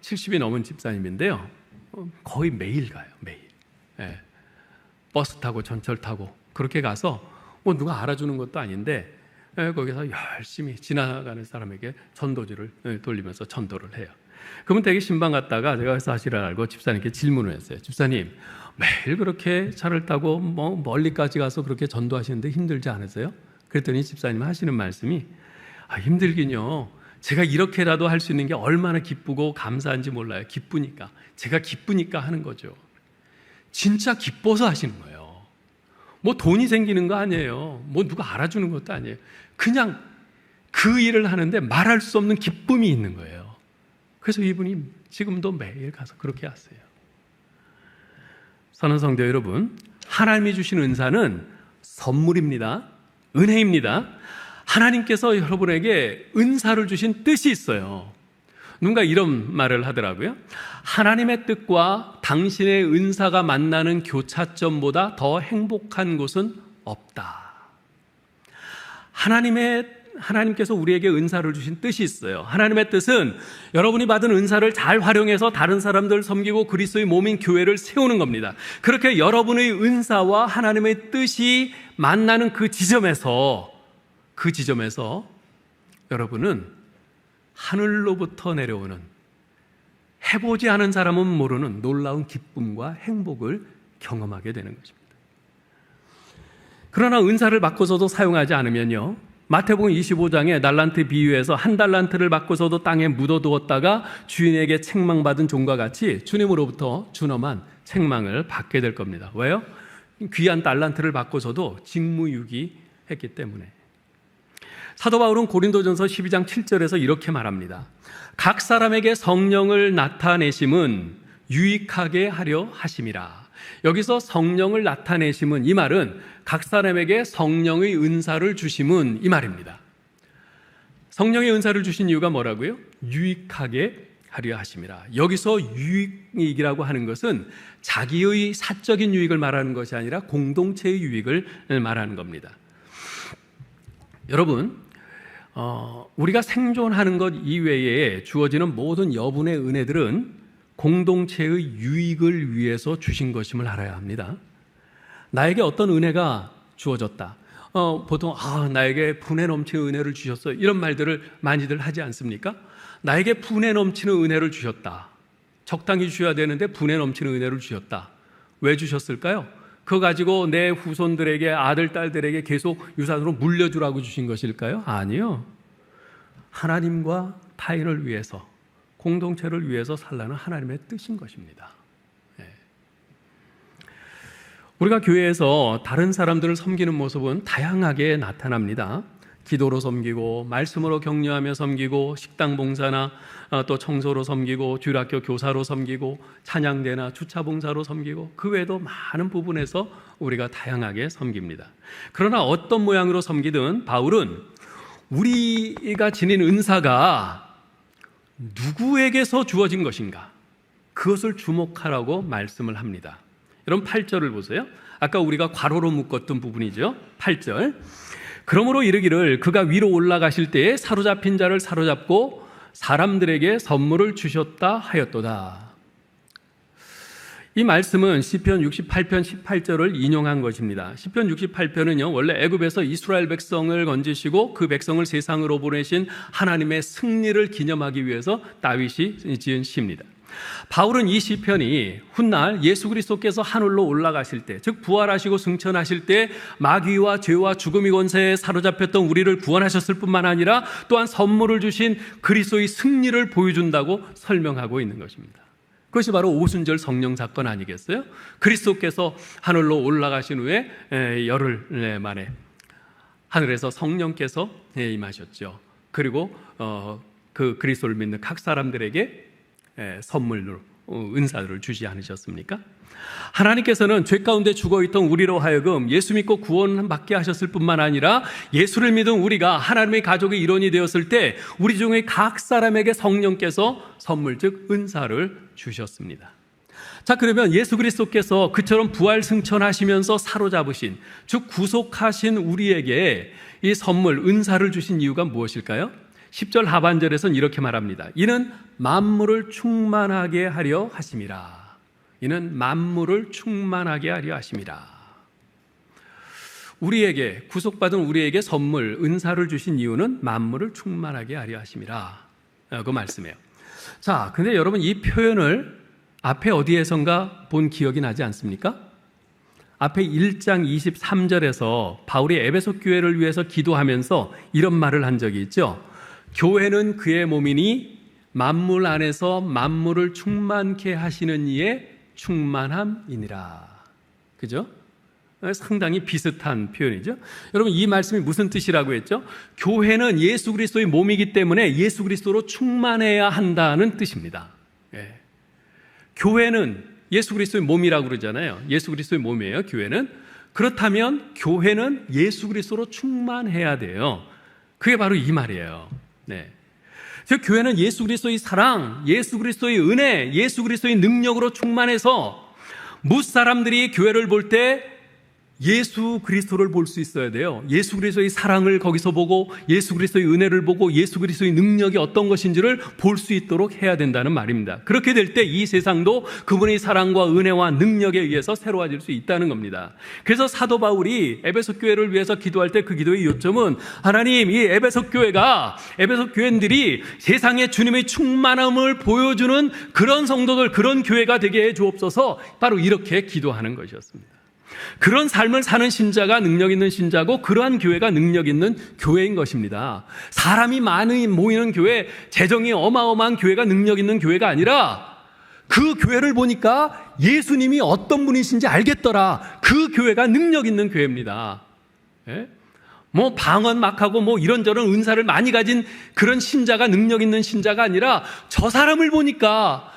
70이 넘은 집사님인데요, 거의 매일 가요. 매일. 버스 타고 전철 타고 그렇게 가서 누가 알아주는 것도 아닌데 거기서 열심히 지나가는 사람에게 전도지를 돌리면서 전도를 해요. 그러면 되게 신방 갔다가 제가 사실을 알고 집사님께 질문을 했어요. 집사님, 매일 그렇게 차를 타고 멀리까지 가서 그렇게 전도하시는데 힘들지 않으세요? 그랬더니 집사님 하시는 말씀이, 힘들긴요, 제가 이렇게라도 할 수 있는 게 얼마나 기쁘고 감사한지 몰라요. 기쁘니까, 제가 기쁘니까 하는 거죠. 진짜 기뻐서 하시는 거예요. 돈이 생기는 거 아니에요. 누가 알아주는 것도 아니에요. 그냥 그 일을 하는데 말할 수 없는 기쁨이 있는 거예요. 그래서 이분이 지금도 매일 가서 그렇게 하세요. 사랑하는 성도 여러분, 하나님이 주신 은사는 선물입니다. 은혜입니다. 하나님께서 여러분에게 은사를 주신 뜻이 있어요. 누군가 이런 말을 하더라고요. 하나님의 뜻과 당신의 은사가 만나는 교차점보다 더 행복한 곳은 없다. 하나님께서 우리에게 은사를 주신 뜻이 있어요. 하나님의 뜻은 여러분이 받은 은사를 잘 활용해서 다른 사람들을 섬기고 그리스도의 몸인 교회를 세우는 겁니다. 그렇게 여러분의 은사와 하나님의 뜻이 만나는 그 지점에서 여러분은 하늘로부터 내려오는, 해보지 않은 사람은 모르는 놀라운 기쁨과 행복을 경험하게 되는 것입니다. 그러나 은사를 받고서도 사용하지 않으면요, 마태복음 25장에 달란트 비유에서 한 달란트를 받고서도 땅에 묻어두었다가 주인에게 책망받은 종과 같이 주님으로부터 준엄한 책망을 받게 될 겁니다. 왜요? 귀한 달란트를 받고서도 직무유기했기 때문에. 사도 바울은 고린도전서 12장 7절에서 이렇게 말합니다. 각 사람에게 성령을 나타내심은 유익하게 하려 하심이라. 여기서 성령을 나타내심은, 이 말은 각 사람에게 성령의 은사를 주심은, 이 말입니다. 성령의 은사를 주신 이유가 뭐라고요? 유익하게 하려 하심이라. 여기서 유익이라고 하는 것은 자기의 사적인 유익을 말하는 것이 아니라 공동체의 유익을 말하는 겁니다. 여러분, 우리가 생존하는 것 이외에 주어지는 모든 여분의 은혜들은 공동체의 유익을 위해서 주신 것임을 알아야 합니다. 나에게 어떤 은혜가 주어졌다, 보통 나에게 분에 넘치는 은혜를 주셨어요, 이런 말들을 많이들 하지 않습니까? 나에게 분에 넘치는 은혜를 주셨다, 적당히 주셔야 되는데 분에 넘치는 은혜를 주셨다. 왜 주셨을까요? 그거 가지고 내 후손들에게, 아들, 딸들에게 계속 유산으로 물려주라고 주신 것일까요? 아니요. 하나님과 타인을 위해서, 공동체를 위해서 살라는 하나님의 뜻인 것입니다. 우리가 교회에서 다른 사람들을 섬기는 모습은 다양하게 나타납니다. 기도로 섬기고, 말씀으로 격려하며 섬기고, 식당 봉사나 또 청소로 섬기고, 주일학교 교사로 섬기고, 찬양대나 주차 봉사로 섬기고, 그 외에도 많은 부분에서 우리가 다양하게 섬깁니다. 그러나 어떤 모양으로 섬기든 바울은 우리가 지닌 은사가 누구에게서 주어진 것인가, 그것을 주목하라고 말씀을 합니다. 여러분 8절을 보세요. 아까 우리가 괄호로 묶었던 부분이죠. 8절. 그러므로 이르기를 그가 위로 올라가실 때에 사로잡힌 자를 사로잡고 사람들에게 선물을 주셨다 하였도다. 이 말씀은 시편 68편 18절을 인용한 것입니다. 시편 68편은요, 원래 애굽에서 이스라엘 백성을 건지시고 그 백성을 세상으로 보내신 하나님의 승리를 기념하기 위해서 다윗이 지은 시입니다. 바울은 이 시편이 훗날 예수 그리스도께서 하늘로 올라가실 때, 즉 부활하시고 승천하실 때 마귀와 죄와 죽음의 권세에 사로잡혔던 우리를 구원하셨을 뿐만 아니라 또한 선물을 주신 그리스도의 승리를 보여준다고 설명하고 있는 것입니다. 그것이 바로 오순절 성령 사건 아니겠어요? 그리스도께서 하늘로 올라가신 후에 열흘 만에 하늘에서 성령께서 임하셨죠. 그리고 그 그리스도를 믿는 각 사람들에게 선물로 은사를 주지 않으셨습니까? 하나님께서는 죄 가운데 죽어있던 우리로 하여금 예수 믿고 구원받게 하셨을 뿐만 아니라 예수를 믿은 우리가 하나님의 가족의 일원이 되었을 때 우리 중에 각 사람에게 성령께서 선물, 즉 은사를 주셨습니다. 자, 그러면 예수 그리스도께서 그처럼 부활 승천하시면서 사로잡으신, 즉 구속하신 우리에게 이 선물, 은사를 주신 이유가 무엇일까요? 10절 하반절에서는 이렇게 말합니다. 이는 만물을 충만하게 하려 하심이라. 이는 만물을 충만하게 하려 하심이라. 우리에게, 구속받은 우리에게 선물, 은사를 주신 이유는 만물을 충만하게 하려 하심이라. 그 말씀이에요. 자, 근데 여러분 이 표현을 앞에 어디에선가 본 기억이 나지 않습니까? 앞에 1장 23절에서 바울이 에베소 교회를 위해서 기도하면서 이런 말을 한 적이 있죠. 교회는 그의 몸이니 만물 안에서 만물을 충만케 하시는 이의 충만함이니라. 그죠? 상당히 비슷한 표현이죠. 여러분 이 말씀이 무슨 뜻이라고 했죠? 교회는 예수 그리스도의 몸이기 때문에 예수 그리스도로 충만해야 한다는 뜻입니다. 예. 교회는 예수 그리스도의 몸이라고 그러잖아요. 예수 그리스도의 몸이에요, 교회는. 그렇다면 교회는 예수 그리스도로 충만해야 돼요. 그게 바로 이 말이에요. 네. 즉 교회는 예수 그리스도의 사랑, 예수 그리스도의 은혜, 예수 그리스도의 능력으로 충만해서 무사람들이 교회를 볼 때 예수 그리스도를 볼 수 있어야 돼요. 예수 그리스도의 사랑을 거기서 보고 예수 그리스도의 은혜를 보고 예수 그리스도의 능력이 어떤 것인지를 볼 수 있도록 해야 된다는 말입니다. 그렇게 될 때 이 세상도 그분의 사랑과 은혜와 능력에 의해서 새로워질 수 있다는 겁니다. 그래서 사도 바울이 에베소 교회를 위해서 기도할 때 그 기도의 요점은 하나님, 이 에베소 교회가, 에베소 교인들이 세상에 주님의 충만함을 보여주는 그런 성도들, 그런 교회가 되게 해 주옵소서, 바로 이렇게 기도하는 것이었습니다. 그런 삶을 사는 신자가 능력 있는 신자고 그러한 교회가 능력 있는 교회인 것입니다. 사람이 많이 모이는 교회, 재정이 어마어마한 교회가 능력 있는 교회가 아니라 그 교회를 보니까 예수님이 어떤 분이신지 알겠더라. 그 교회가 능력 있는 교회입니다. 예? 뭐 방언 막 하고 뭐 이런저런 은사를 많이 가진 그런 신자가 능력 있는 신자가 아니라 저 사람을 보니까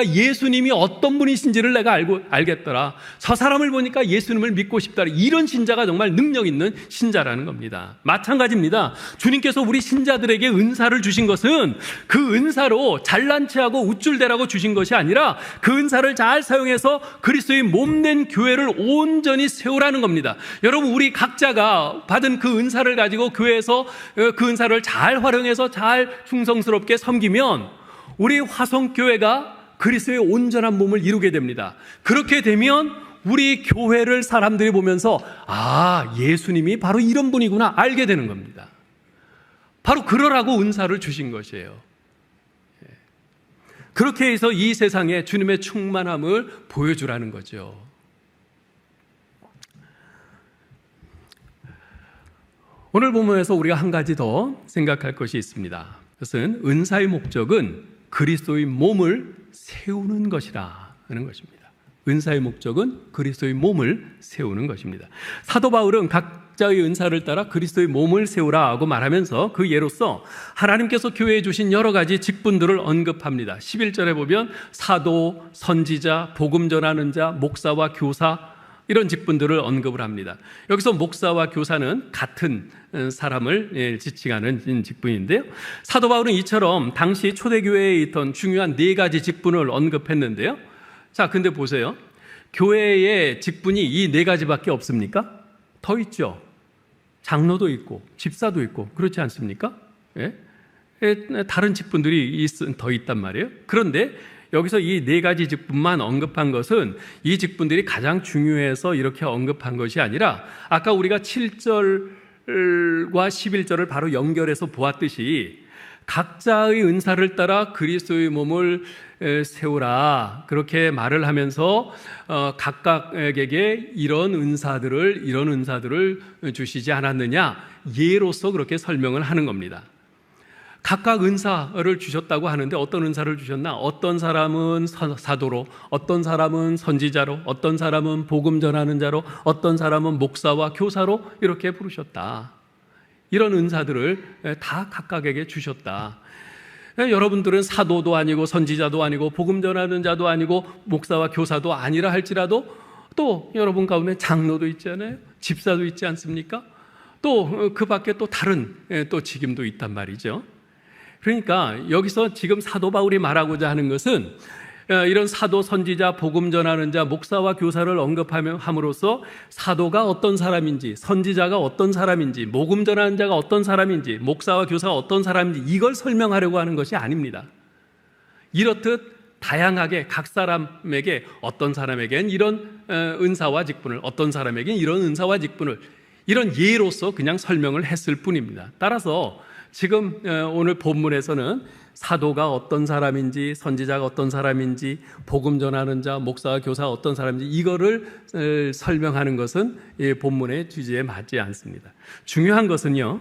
예수님이 어떤 분이신지를 내가 알겠더라. 저 사람을 보니까 예수님을 믿고 싶다. 이런 신자가 정말 능력 있는 신자라는 겁니다. 마찬가지입니다. 주님께서 우리 신자들에게 은사를 주신 것은 그 은사로 잘난 체하고 우쭐대라고 주신 것이 아니라 그 은사를 잘 사용해서 그리스도의 몸된 교회를 온전히 세우라는 겁니다. 여러분, 우리 각자가 받은 그 은사를 가지고 교회에서 그 은사를 잘 활용해서 잘 충성스럽게 섬기면 우리 화성교회가 그리스도의 온전한 몸을 이루게 됩니다. 그렇게 되면 우리 교회를 사람들이 보면서 아, 예수님이 바로 이런 분이구나 알게 되는 겁니다. 바로 그러라고 은사를 주신 것이에요. 그렇게 해서 이 세상에 주님의 충만함을 보여주라는 거죠. 오늘 본문에서 우리가 한 가지 더 생각할 것이 있습니다. 그것은 은사의 목적은 그리스도의 몸을 세우는 것이라 하는 것입니다. 은사의 목적은 그리스도의 몸을 세우는 것입니다. 사도 바울은 각자의 은사를 따라 그리스도의 몸을 세우라고 말하면서 그 예로서 하나님께서 교회에 주신 여러 가지 직분들을 언급합니다. 11절에 보면 사도, 선지자, 복음 전하는 자, 목사와 교사, 이런 직분들을 언급을 합니다. 여기서 목사와 교사는 같은 사람을 지칭하는 직분인데요. 사도 바울은 이처럼 당시 초대교회에 있던 중요한 네 가지 직분을 언급했는데요. 자, 근데 보세요. 교회의 직분이 이 네 가지밖에 없습니까? 더 있죠. 장로도 있고 집사도 있고 그렇지 않습니까? 예? 다른 직분들이 더 있단 말이에요. 그런데 여기서 이 네 가지 직분만 언급한 것은 이 직분들이 가장 중요해서 이렇게 언급한 것이 아니라 아까 우리가 7절과 11절을 바로 연결해서 보았듯이 각자의 은사를 따라 그리스도의 몸을 세우라 그렇게 말을 하면서 각각에게 이런 은사들을 주시지 않았느냐 예로서 그렇게 설명을 하는 겁니다. 각각 은사를 주셨다고 하는데 어떤 은사를 주셨나? 어떤 사람은 사도로, 어떤 사람은 선지자로, 어떤 사람은 복음 전하는 자로, 어떤 사람은 목사와 교사로 이렇게 부르셨다. 이런 은사들을 다 각각에게 주셨다. 여러분들은 사도도 아니고 선지자도 아니고 복음 전하는 자도 아니고 목사와 교사도 아니라 할지라도 또 여러분 가운데 장로도 있잖아요. 집사도 있지 않습니까? 또 그 밖에 또 다른 또 직임도 있단 말이죠. 그러니까 여기서 지금 사도 바울이 말하고자 하는 것은 이런 사도, 선지자, 복음 전하는 자, 목사와 교사를 언급함으로써 사도가 어떤 사람인지, 선지자가 어떤 사람인지, 복음 전하는 자가 어떤 사람인지, 목사와 교사가 어떤 사람인지 이걸 설명하려고 하는 것이 아닙니다. 이렇듯 다양하게 각 사람에게 어떤 사람에겐 이런 은사와 직분을, 어떤 사람에겐 이런 은사와 직분을 이런 예로서 그냥 설명을 했을 뿐입니다. 따라서 지금 오늘 본문에서는 사도가 어떤 사람인지, 선지자가 어떤 사람인지, 복음 전하는 자, 목사와 교사가 어떤 사람인지 이거를 설명하는 것은 이 본문의 주제에 맞지 않습니다. 중요한 것은요,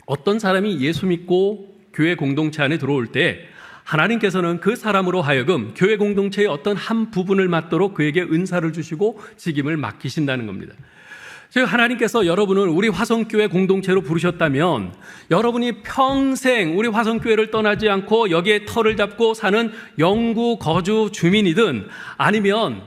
어떤 사람이 예수 믿고 교회 공동체 안에 들어올 때 하나님께서는 그 사람으로 하여금 교회 공동체의 어떤 한 부분을 맡도록 그에게 은사를 주시고 직임을 맡기신다는 겁니다. 즉 하나님께서 여러분을 우리 화성교회 공동체로 부르셨다면 여러분이 평생 우리 화성교회를 떠나지 않고 여기에 터를 잡고 사는 영구 거주 주민이든 아니면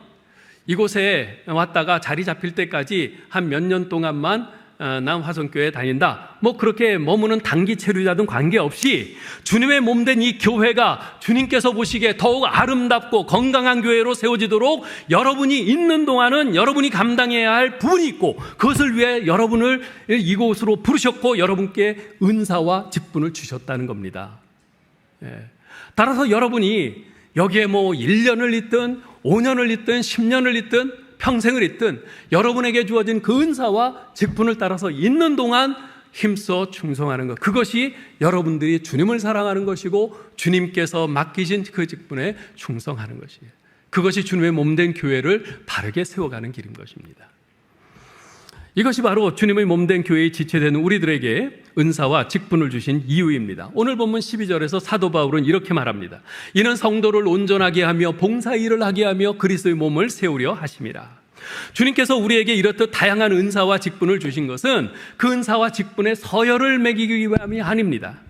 이곳에 왔다가 자리 잡힐 때까지 한 몇 년 동안만 난 화성교회에 다닌다, 뭐 그렇게 머무는 단기 체류자든 관계없이 주님의 몸된 이 교회가 주님께서 보시기에 더욱 아름답고 건강한 교회로 세워지도록 여러분이 있는 동안은 여러분이 감당해야 할 부분이 있고 그것을 위해 여러분을 이곳으로 부르셨고 여러분께 은사와 직분을 주셨다는 겁니다. 따라서 여러분이 여기에 뭐 1년을 있든 5년을 있든 10년을 있든 평생을 있든 여러분에게 주어진 그 은사와 직분을 따라서 있는 동안 힘써 충성하는 것, 그것이 여러분들이 주님을 사랑하는 것이고 주님께서 맡기신 그 직분에 충성하는 것이에요. 그것이 주님의 몸된 교회를 바르게 세워가는 길인 것입니다. 이것이 바로 주님의 몸된 교회의 지체되는 우리들에게 은사와 직분을 주신 이유입니다. 오늘 본문 12절에서 사도 바울은 이렇게 말합니다. 이는 성도를 온전하게 하며 봉사일을 하게 하며 그리스도의 몸을 세우려 하심이라. 주님께서 우리에게 이렇듯 다양한 은사와 직분을 주신 것은 그 은사와 직분의 서열을 매기기 위함이 아닙니다.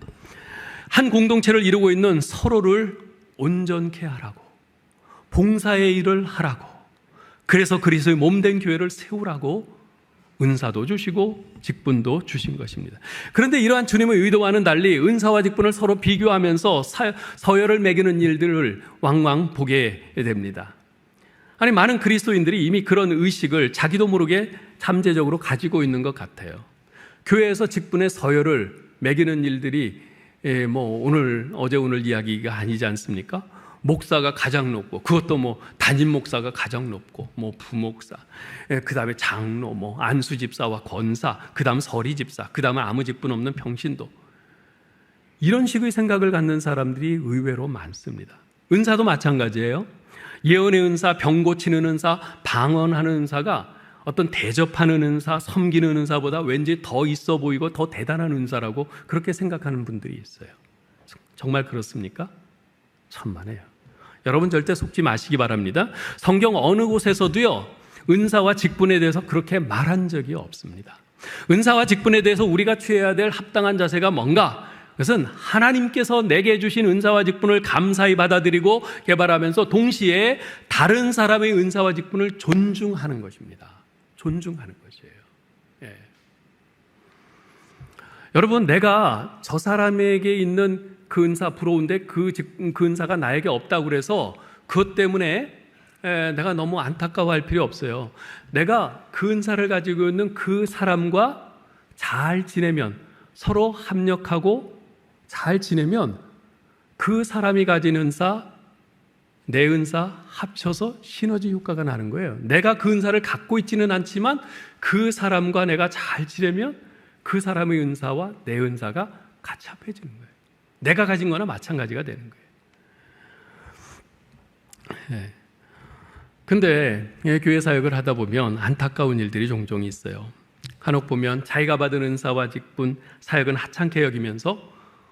한 공동체를 이루고 있는 서로를 온전케 하라고, 봉사의 일을 하라고, 그래서 그리스도의 몸된 교회를 세우라고 은사도 주시고 직분도 주신 것입니다. 그런데 이러한 주님의 의도와는 달리 은사와 직분을 서로 비교하면서 서열을 매기는 일들을 왕왕 보게 됩니다. 아니, 많은 그리스도인들이 이미 그런 의식을 자기도 모르게 잠재적으로 가지고 있는 것 같아요. 교회에서 직분의 서열을 매기는 일들이 뭐 어제 오늘 이야기가 아니지 않습니까? 목사가 가장 높고, 그것도 뭐 담임 목사가 가장 높고, 뭐 부목사, 그 다음에 장로, 뭐 안수 집사와 권사, 그 다음 서리 집사, 그 다음에 아무 직분 없는 평신도, 이런 식의 생각을 갖는 사람들이 의외로 많습니다. 은사도 마찬가지예요. 예언의 은사, 병 고치는 은사, 방언하는 은사가 어떤 대접하는 은사, 섬기는 은사보다 왠지 더 있어 보이고 더 대단한 은사라고 그렇게 생각하는 분들이 있어요. 정말 그렇습니까? 천만에요. 여러분 절대 속지 마시기 바랍니다. 성경 어느 곳에서도요, 은사와 직분에 대해서 그렇게 말한 적이 없습니다. 은사와 직분에 대해서 우리가 취해야 될 합당한 자세가 뭔가? 그것은 하나님께서 내게 주신 은사와 직분을 감사히 받아들이고 개발하면서 동시에 다른 사람의 은사와 직분을 존중하는 것입니다. 존중하는 것이에요. 예. 여러분, 내가 저 사람에게 있는 그 은사 부러운데 그 은사가 나에게 없다고 그래서 그것 때문에 내가 너무 안타까워할 필요 없어요. 내가 그 은사를 가지고 있는 그 사람과 잘 지내면, 서로 합력하고 잘 지내면 그 사람이 가진 은사, 내 은사 합쳐서 시너지 효과가 나는 거예요. 내가 그 은사를 갖고 있지는 않지만 그 사람과 내가 잘 지내면 그 사람의 은사와 내 은사가 같이 합해지는 거예요. 내가 가진 거나 마찬가지가 되는 거예요. 근데 교회 사역을 하다 보면 안타까운 일들이 종종 있어요. 간혹 보면 자기가 받은 은사와 직분, 사역은 하찮게 여기면서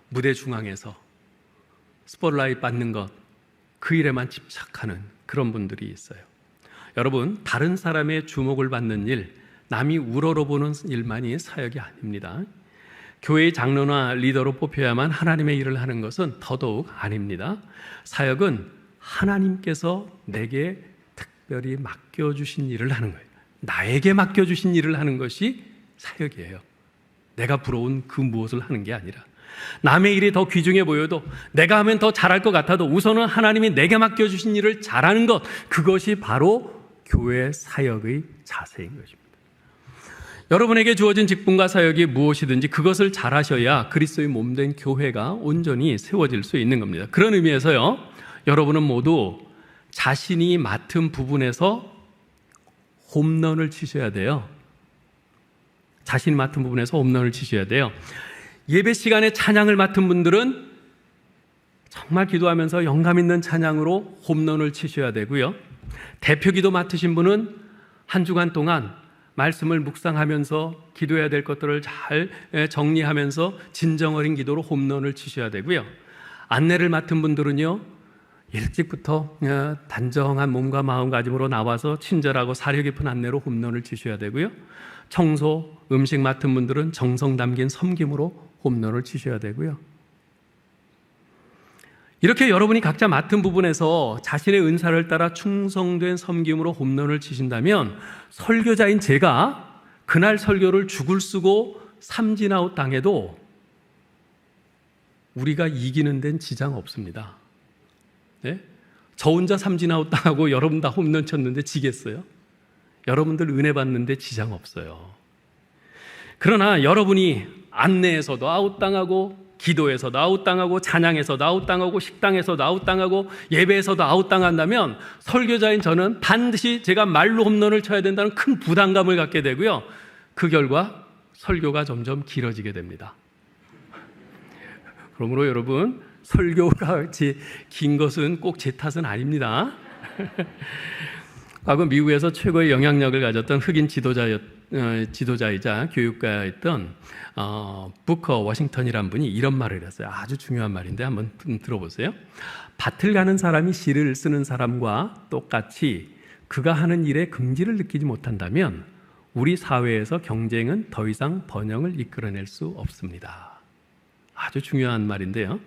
무대 중앙에서 스포트라이트 받는 것, 그 일에만 집착하는 그런 분들이 있어요. 여러분, 다른 사람의 주목을 받는 일, 남이 우러러보는 일만이 사역이 아닙니다. 교회의 장로나 리더로 뽑혀야만 하나님의 일을 하는 것은 더더욱 아닙니다. 사역은 하나님께서 내게 특별히 맡겨주신 일을 하는 거예요. 나에게 맡겨주신 일을 하는 것이 사역이에요. 내가 부러운 그 무엇을 하는 게 아니라. 남의 일이 더 귀중해 보여도 내가 하면 더 잘할 것 같아도 우선은 하나님이 내게 맡겨주신 일을 잘하는 것, 그것이 바로 교회 사역의 자세인 것입니다. 여러분에게 주어진 직분과 사역이 무엇이든지 그것을 잘하셔야 그리스도의 몸된 교회가 온전히 세워질 수 있는 겁니다. 그런 의미에서요, 여러분은 모두 자신이 맡은 부분에서 홈런을 치셔야 돼요. 자신이 맡은 부분에서 홈런을 치셔야 돼요. 예배 시간에 찬양을 맡은 분들은 정말 기도하면서 영감 있는 찬양으로 홈런을 치셔야 되고요. 대표 기도 맡으신 분은 한 주간 동안 말씀을 묵상하면서 기도해야 될 것들을 잘 정리하면서 진정 어린 기도로 홈런을 치셔야 되고요. 안내를 맡은 분들은요, 일찍부터 단정한 몸과 마음가짐으로 나와서 친절하고 사려 깊은 안내로 홈런을 치셔야 되고요. 청소, 음식 맡은 분들은 정성 담긴 섬김으로 홈런을 치셔야 되고요. 이렇게 여러분이 각자 맡은 부분에서 자신의 은사를 따라 충성된 섬김으로 홈런을 치신다면 설교자인 제가 그날 설교를 죽을 쓰고 삼진아웃 당해도 우리가 이기는 데는 지장 없습니다. 네? 저 혼자 삼진아웃 당하고 여러분 다 홈런 쳤는데 지겠어요? 여러분들 은혜 받는데 지장 없어요. 그러나 여러분이 안내에서도 아웃당하고 기도에서도 아웃당하고 찬양에서도 아웃당하고 식당에서도 아웃당하고 예배에서도 아웃당한다면 설교자인 저는 반드시 제가 말로 홈런을 쳐야 된다는 큰 부담감을 갖게 되고요. 그 결과 설교가 점점 길어지게 됩니다. 그러므로 여러분, 설교가 같이 긴 것은 꼭 제 탓은 아닙니다. 과거 미국에서 최고의 영향력을 가졌던 흑인 지도자이자 교육가였던 부커 워싱턴이라는 분이 이런 말을 했어요. 아주 중요한 말인데 한번 들어보세요. 밭을 가는 사람이 시를 쓰는 사람과 똑같이 그가 하는 일에 긍지를 느끼지 못한다면 우리 사회에서 경쟁은 더 이상 번영을 이끌어낼 수 없습니다. 아주 중요한 말인데요.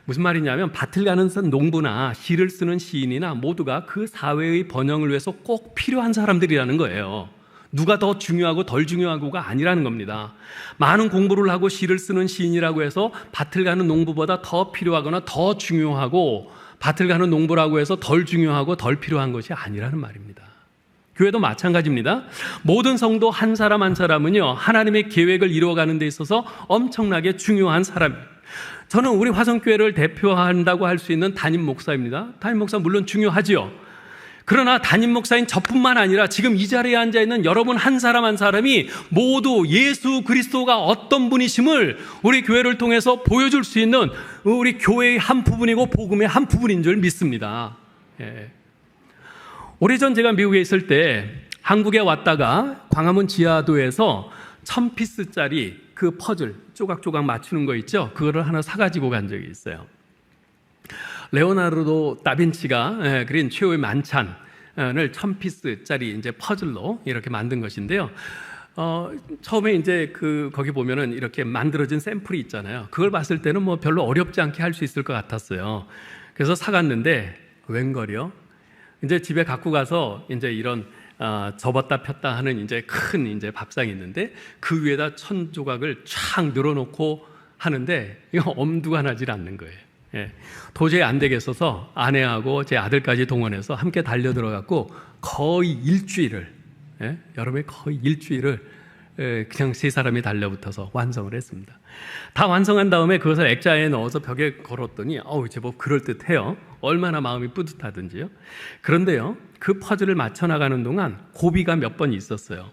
무슨 말이냐면 밭을 가는 농부나 시를 쓰는 시인이나 모두가 그 사회의 번영을 위해서 꼭 필요한 사람들이라는 거예요. 누가 더 중요하고 덜 중요하고가 아니라는 겁니다. 많은 공부를 하고 시를 쓰는 시인이라고 해서 밭을 가는 농부보다 더 필요하거나 더 중요하고 밭을 가는 농부라고 해서 덜 중요하고 덜 필요한 것이 아니라는 말입니다. 교회도 마찬가지입니다. 모든 성도 한 사람 한 사람은요, 하나님의 계획을 이루어가는 데 있어서 엄청나게 중요한 사람입니다. 저는 우리 화성교회를 대표한다고 할 수 있는 담임 목사입니다. 담임 목사 물론 중요하지요. 그러나 담임 목사인 저뿐만 아니라 지금 이 자리에 앉아있는 여러분 한 사람 한 사람이 모두 예수 그리스도가 어떤 분이심을 우리 교회를 통해서 보여줄 수 있는 우리 교회의 한 부분이고 복음의 한 부분인 줄 믿습니다. 예. 오래전 제가 미국에 있을 때 한국에 왔다가 광화문 지하도에서 1000피스짜리 그 퍼즐 조각조각 맞추는 거 있죠? 그거를 하나 사가지고 간 적이 있어요. 레오나르도 다빈치가 그린 최후의 만찬을 1000피스짜리 이제 퍼즐로 이렇게 만든 것인데요. 처음에 이제 거기 보면은 이렇게 만들어진 샘플이 있잖아요. 그걸 봤을 때는 뭐 별로 어렵지 않게 할 수 있을 것 같았어요. 그래서 사갔는데 웬걸요? 이제 집에 갖고 가서 이제 이런 접었다 폈다 하는 이제 큰 이제 밥상이 있는데 그 위에다 1000조각을 촥 늘어놓고 하는데 이거 엄두가 나질 않는 거예요. 예. 도저히 안 되겠어서 아내하고 제 아들까지 동원해서 함께 달려들어갖고 거의 일주일을, 여름에 거의 일주일을 그냥 세 사람이 달려붙어서 완성을 했습니다. 다 완성한 다음에 그것을 액자에 넣어서 벽에 걸었더니 제법 그럴듯해요. 얼마나 마음이 뿌듯하든지요. 그런데요, 그 퍼즐을 맞춰 나가는 동안 고비가 몇 번 있었어요.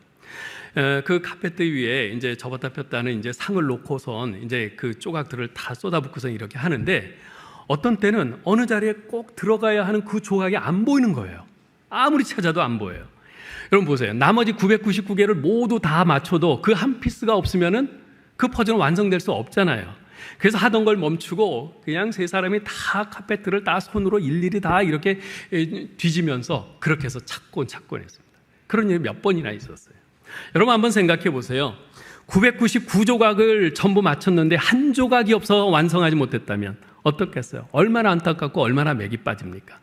그 카페트 위에 이제 접었다 폈다는 이제 상을 놓고선 이제 그 조각들을 다 쏟아붓고선 이렇게 하는데 어떤 때는 어느 자리에 꼭 들어가야 하는 그 조각이 안 보이는 거예요. 아무리 찾아도 안 보여요. 여러분 보세요. 나머지 999개를 모두 다 맞춰도 그 한 피스가 없으면은 그 퍼즐은 완성될 수 없잖아요. 그래서 하던 걸 멈추고 그냥 세 사람이 다 카페트를 다 손으로 일일이 다 이렇게 뒤지면서 그렇게 해서 찾곤 했습니다. 그런 일이 몇 번이나 있었어요. 여러분 한번 생각해 보세요. 999조각을 전부 맞췄는데 한 조각이 없어 완성하지 못했다면 어떻겠어요? 얼마나 안타깝고 얼마나 맥이 빠집니까?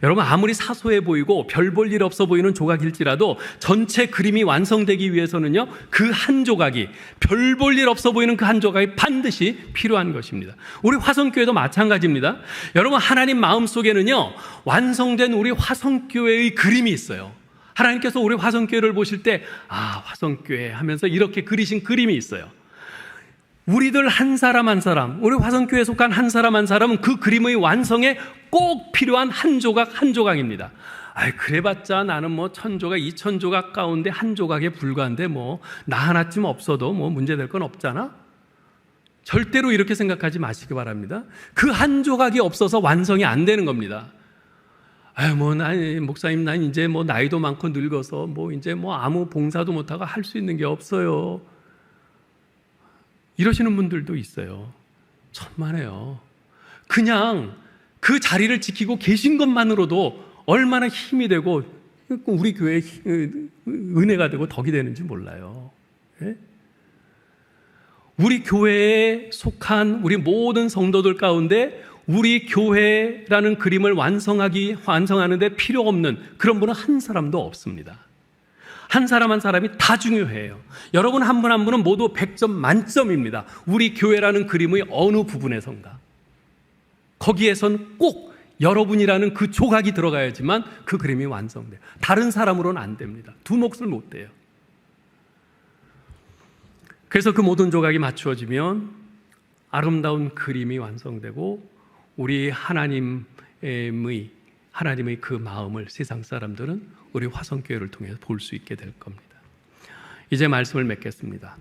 여러분, 아무리 사소해 보이고 별 볼 일 없어 보이는 조각일지라도 전체 그림이 완성되기 위해서는요, 그 한 조각이, 별 볼 일 없어 보이는 그 한 조각이 반드시 필요한 것입니다. 우리 화성교회도 마찬가지입니다. 여러분, 하나님 마음속에는요, 완성된 우리 화성교회의 그림이 있어요. 하나님께서 우리 화성교회를 보실 때, 아, 화성교회 하면서 이렇게 그리신 그림이 있어요. 우리들 한 사람 한 사람, 우리 화성교회에 속한 한 사람 한 사람은 그 그림의 완성에 꼭 필요한 한 조각 한 조각입니다. 아이, 그래봤자 나는 뭐 1000조각, 2000조각 가운데 한 조각에 불과한데 뭐 나 하나쯤 없어도 뭐 문제될 건 없잖아? 절대로 이렇게 생각하지 마시기 바랍니다. 그 한 조각이 없어서 완성이 안 되는 겁니다. 아유, 뭐, 목사님, 난 이제 뭐 나이도 많고 늙어서 뭐 이제 뭐 아무 봉사도 못하고 할 수 있는 게 없어요. 이러시는 분들도 있어요. 천만에요. 그냥 그 자리를 지키고 계신 것만으로도 얼마나 힘이 되고 우리 교회에 은혜가 되고 덕이 되는지 몰라요. 예? 우리 교회에 속한 우리 모든 성도들 가운데 우리 교회라는 그림을 완성하는데 필요 없는 그런 분은 한 사람도 없습니다. 한 사람 한 사람이 다 중요해요. 여러분 한 분 한 분은 모두 100점 만점입니다. 우리 교회라는 그림의 어느 부분에선가. 거기에선 꼭 여러분이라는 그 조각이 들어가야지만 그 그림이 완성돼요. 다른 사람으로는 안 됩니다. 두 몫을 못 돼요. 그래서 그 모든 조각이 맞추어지면 아름다운 그림이 완성되고 우리 하나님의 그 마음을 세상 사람들은 우리 화성교회를 통해서 볼 수 있게 될 겁니다. 이제 말씀을 맺겠습니다.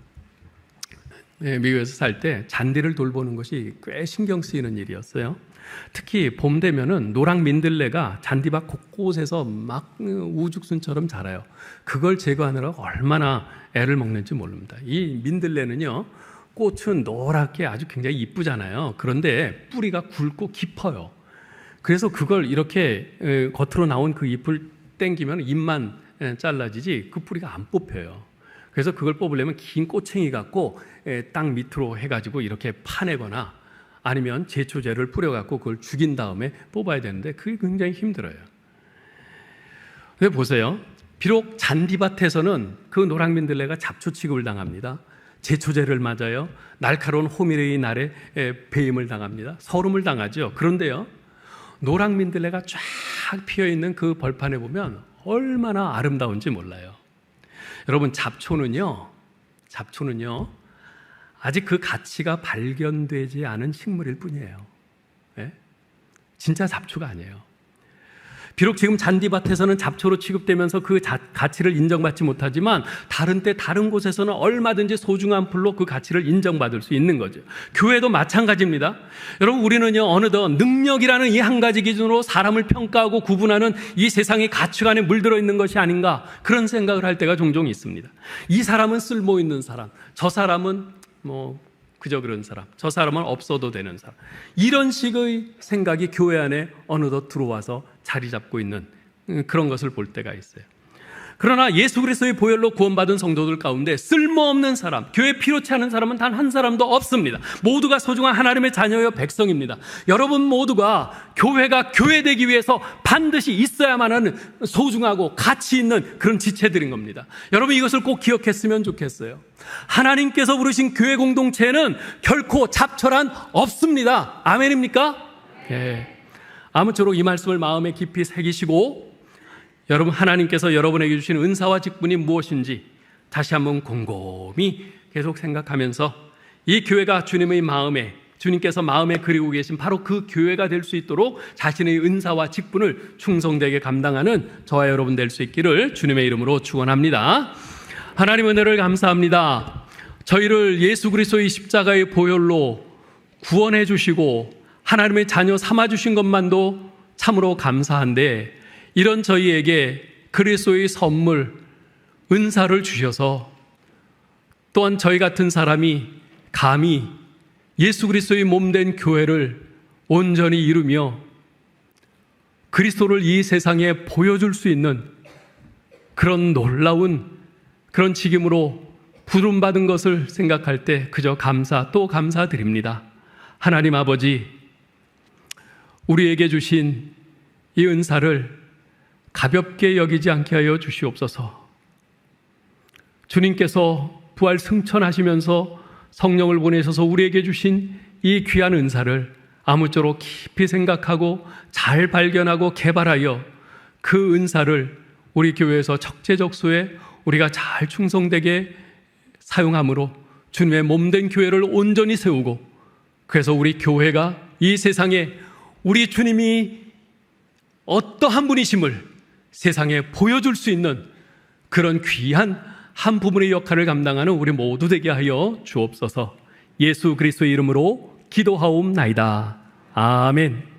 미국에서 살 때 잔디를 돌보는 것이 꽤 신경 쓰이는 일이었어요. 특히 봄 되면은 노랑 민들레가 잔디밭 곳곳에서 막 우죽순처럼 자라요. 그걸 제거하느라 얼마나 애를 먹는지 모릅니다. 이 민들레는요, 꽃은 노랗게 아주 굉장히 이쁘잖아요. 그런데 뿌리가 굵고 깊어요. 그래서 그걸 이렇게 겉으로 나온 그 잎을 땡기면 잎만 잘라지지 그 뿌리가 안 뽑혀요. 그래서 그걸 뽑으려면 긴 꼬챙이 갖고 땅 밑으로 해가지고 이렇게 파내거나 아니면 제초제를 뿌려갖고 그걸 죽인 다음에 뽑아야 되는데 그게 굉장히 힘들어요. 근데 보세요. 비록 잔디밭에서는 그 노랑민들레가 잡초 취급을 당합니다. 제초제를 맞아요. 날카로운 호미의 날에 배임을 당합니다. 서름을 당하죠. 그런데요, 노랑민들레가 쫙 피어있는 그 벌판에 보면 얼마나 아름다운지 몰라요. 여러분, 잡초는요 아직 그 가치가 발견되지 않은 식물일 뿐이에요. 네? 진짜 잡초가 아니에요. 비록 지금 잔디밭에서는 잡초로 취급되면서 그 가치를 인정받지 못하지만 다른 때 다른 곳에서는 얼마든지 소중한 풀로 그 가치를 인정받을 수 있는 거죠. 교회도 마찬가지입니다. 여러분, 우리는요 어느덧 능력이라는 이 한 가지 기준으로 사람을 평가하고 구분하는 이 세상의 가치관에 물들어 있는 것이 아닌가, 그런 생각을 할 때가 종종 있습니다. 이 사람은 쓸모 있는 사람, 저 사람은 뭐 그저 그런 사람, 저 사람은 없어도 되는 사람, 이런 식의 생각이 교회 안에 어느덧 들어와서 자리 잡고 있는 그런 것을 볼 때가 있어요. 그러나 예수 그리스도의 보혈로 구원받은 성도들 가운데 쓸모없는 사람, 교회 필요치 않은 사람은 단 한 사람도 없습니다. 모두가 소중한 하나님의 자녀여 백성입니다. 여러분 모두가 교회가 교회되기 위해서 반드시 있어야만 하는 소중하고 가치 있는 그런 지체들인 겁니다. 여러분, 이것을 꼭 기억했으면 좋겠어요. 하나님께서 부르신 교회 공동체는 결코 잡초란 없습니다. 아멘입니까? 네. 아무쪼록 이 말씀을 마음에 깊이 새기시고 여러분, 하나님께서 여러분에게 주신 은사와 직분이 무엇인지 다시 한번 곰곰이 계속 생각하면서 이 교회가 주님의 마음에, 주님께서 마음에 그리고 계신 바로 그 교회가 될 수 있도록 자신의 은사와 직분을 충성되게 감당하는 저와 여러분 될 수 있기를 주님의 이름으로 축원합니다. 하나님 은혜를 감사합니다. 저희를 예수 그리스도의 십자가의 보혈로 구원해 주시고 하나님의 자녀 삼아 주신 것만도 참으로 감사한데, 이런 저희에게 그리스도의 선물, 은사를 주셔서 또한 저희 같은 사람이 감히 예수 그리스도의 몸된 교회를 온전히 이루며 그리스도를 이 세상에 보여줄 수 있는 그런 놀라운 그런 직임으로 부름받은 것을 생각할 때 그저 감사 또 감사드립니다. 하나님 아버지, 우리에게 주신 이 은사를 가볍게 여기지 않게 하여 주시옵소서. 주님께서 부활 승천하시면서 성령을 보내셔서 우리에게 주신 이 귀한 은사를 아무쪼록 깊이 생각하고 잘 발견하고 개발하여 그 은사를 우리 교회에서 적재적소에 우리가 잘 충성되게 사용함으로 주님의 몸된 교회를 온전히 세우고, 그래서 우리 교회가 이 세상에 우리 주님이 어떠한 분이심을 세상에 보여줄 수 있는 그런 귀한 한 부분의 역할을 감당하는 우리 모두 되게 하여 주옵소서. 예수 그리스도의 이름으로 기도하옵나이다. 아멘.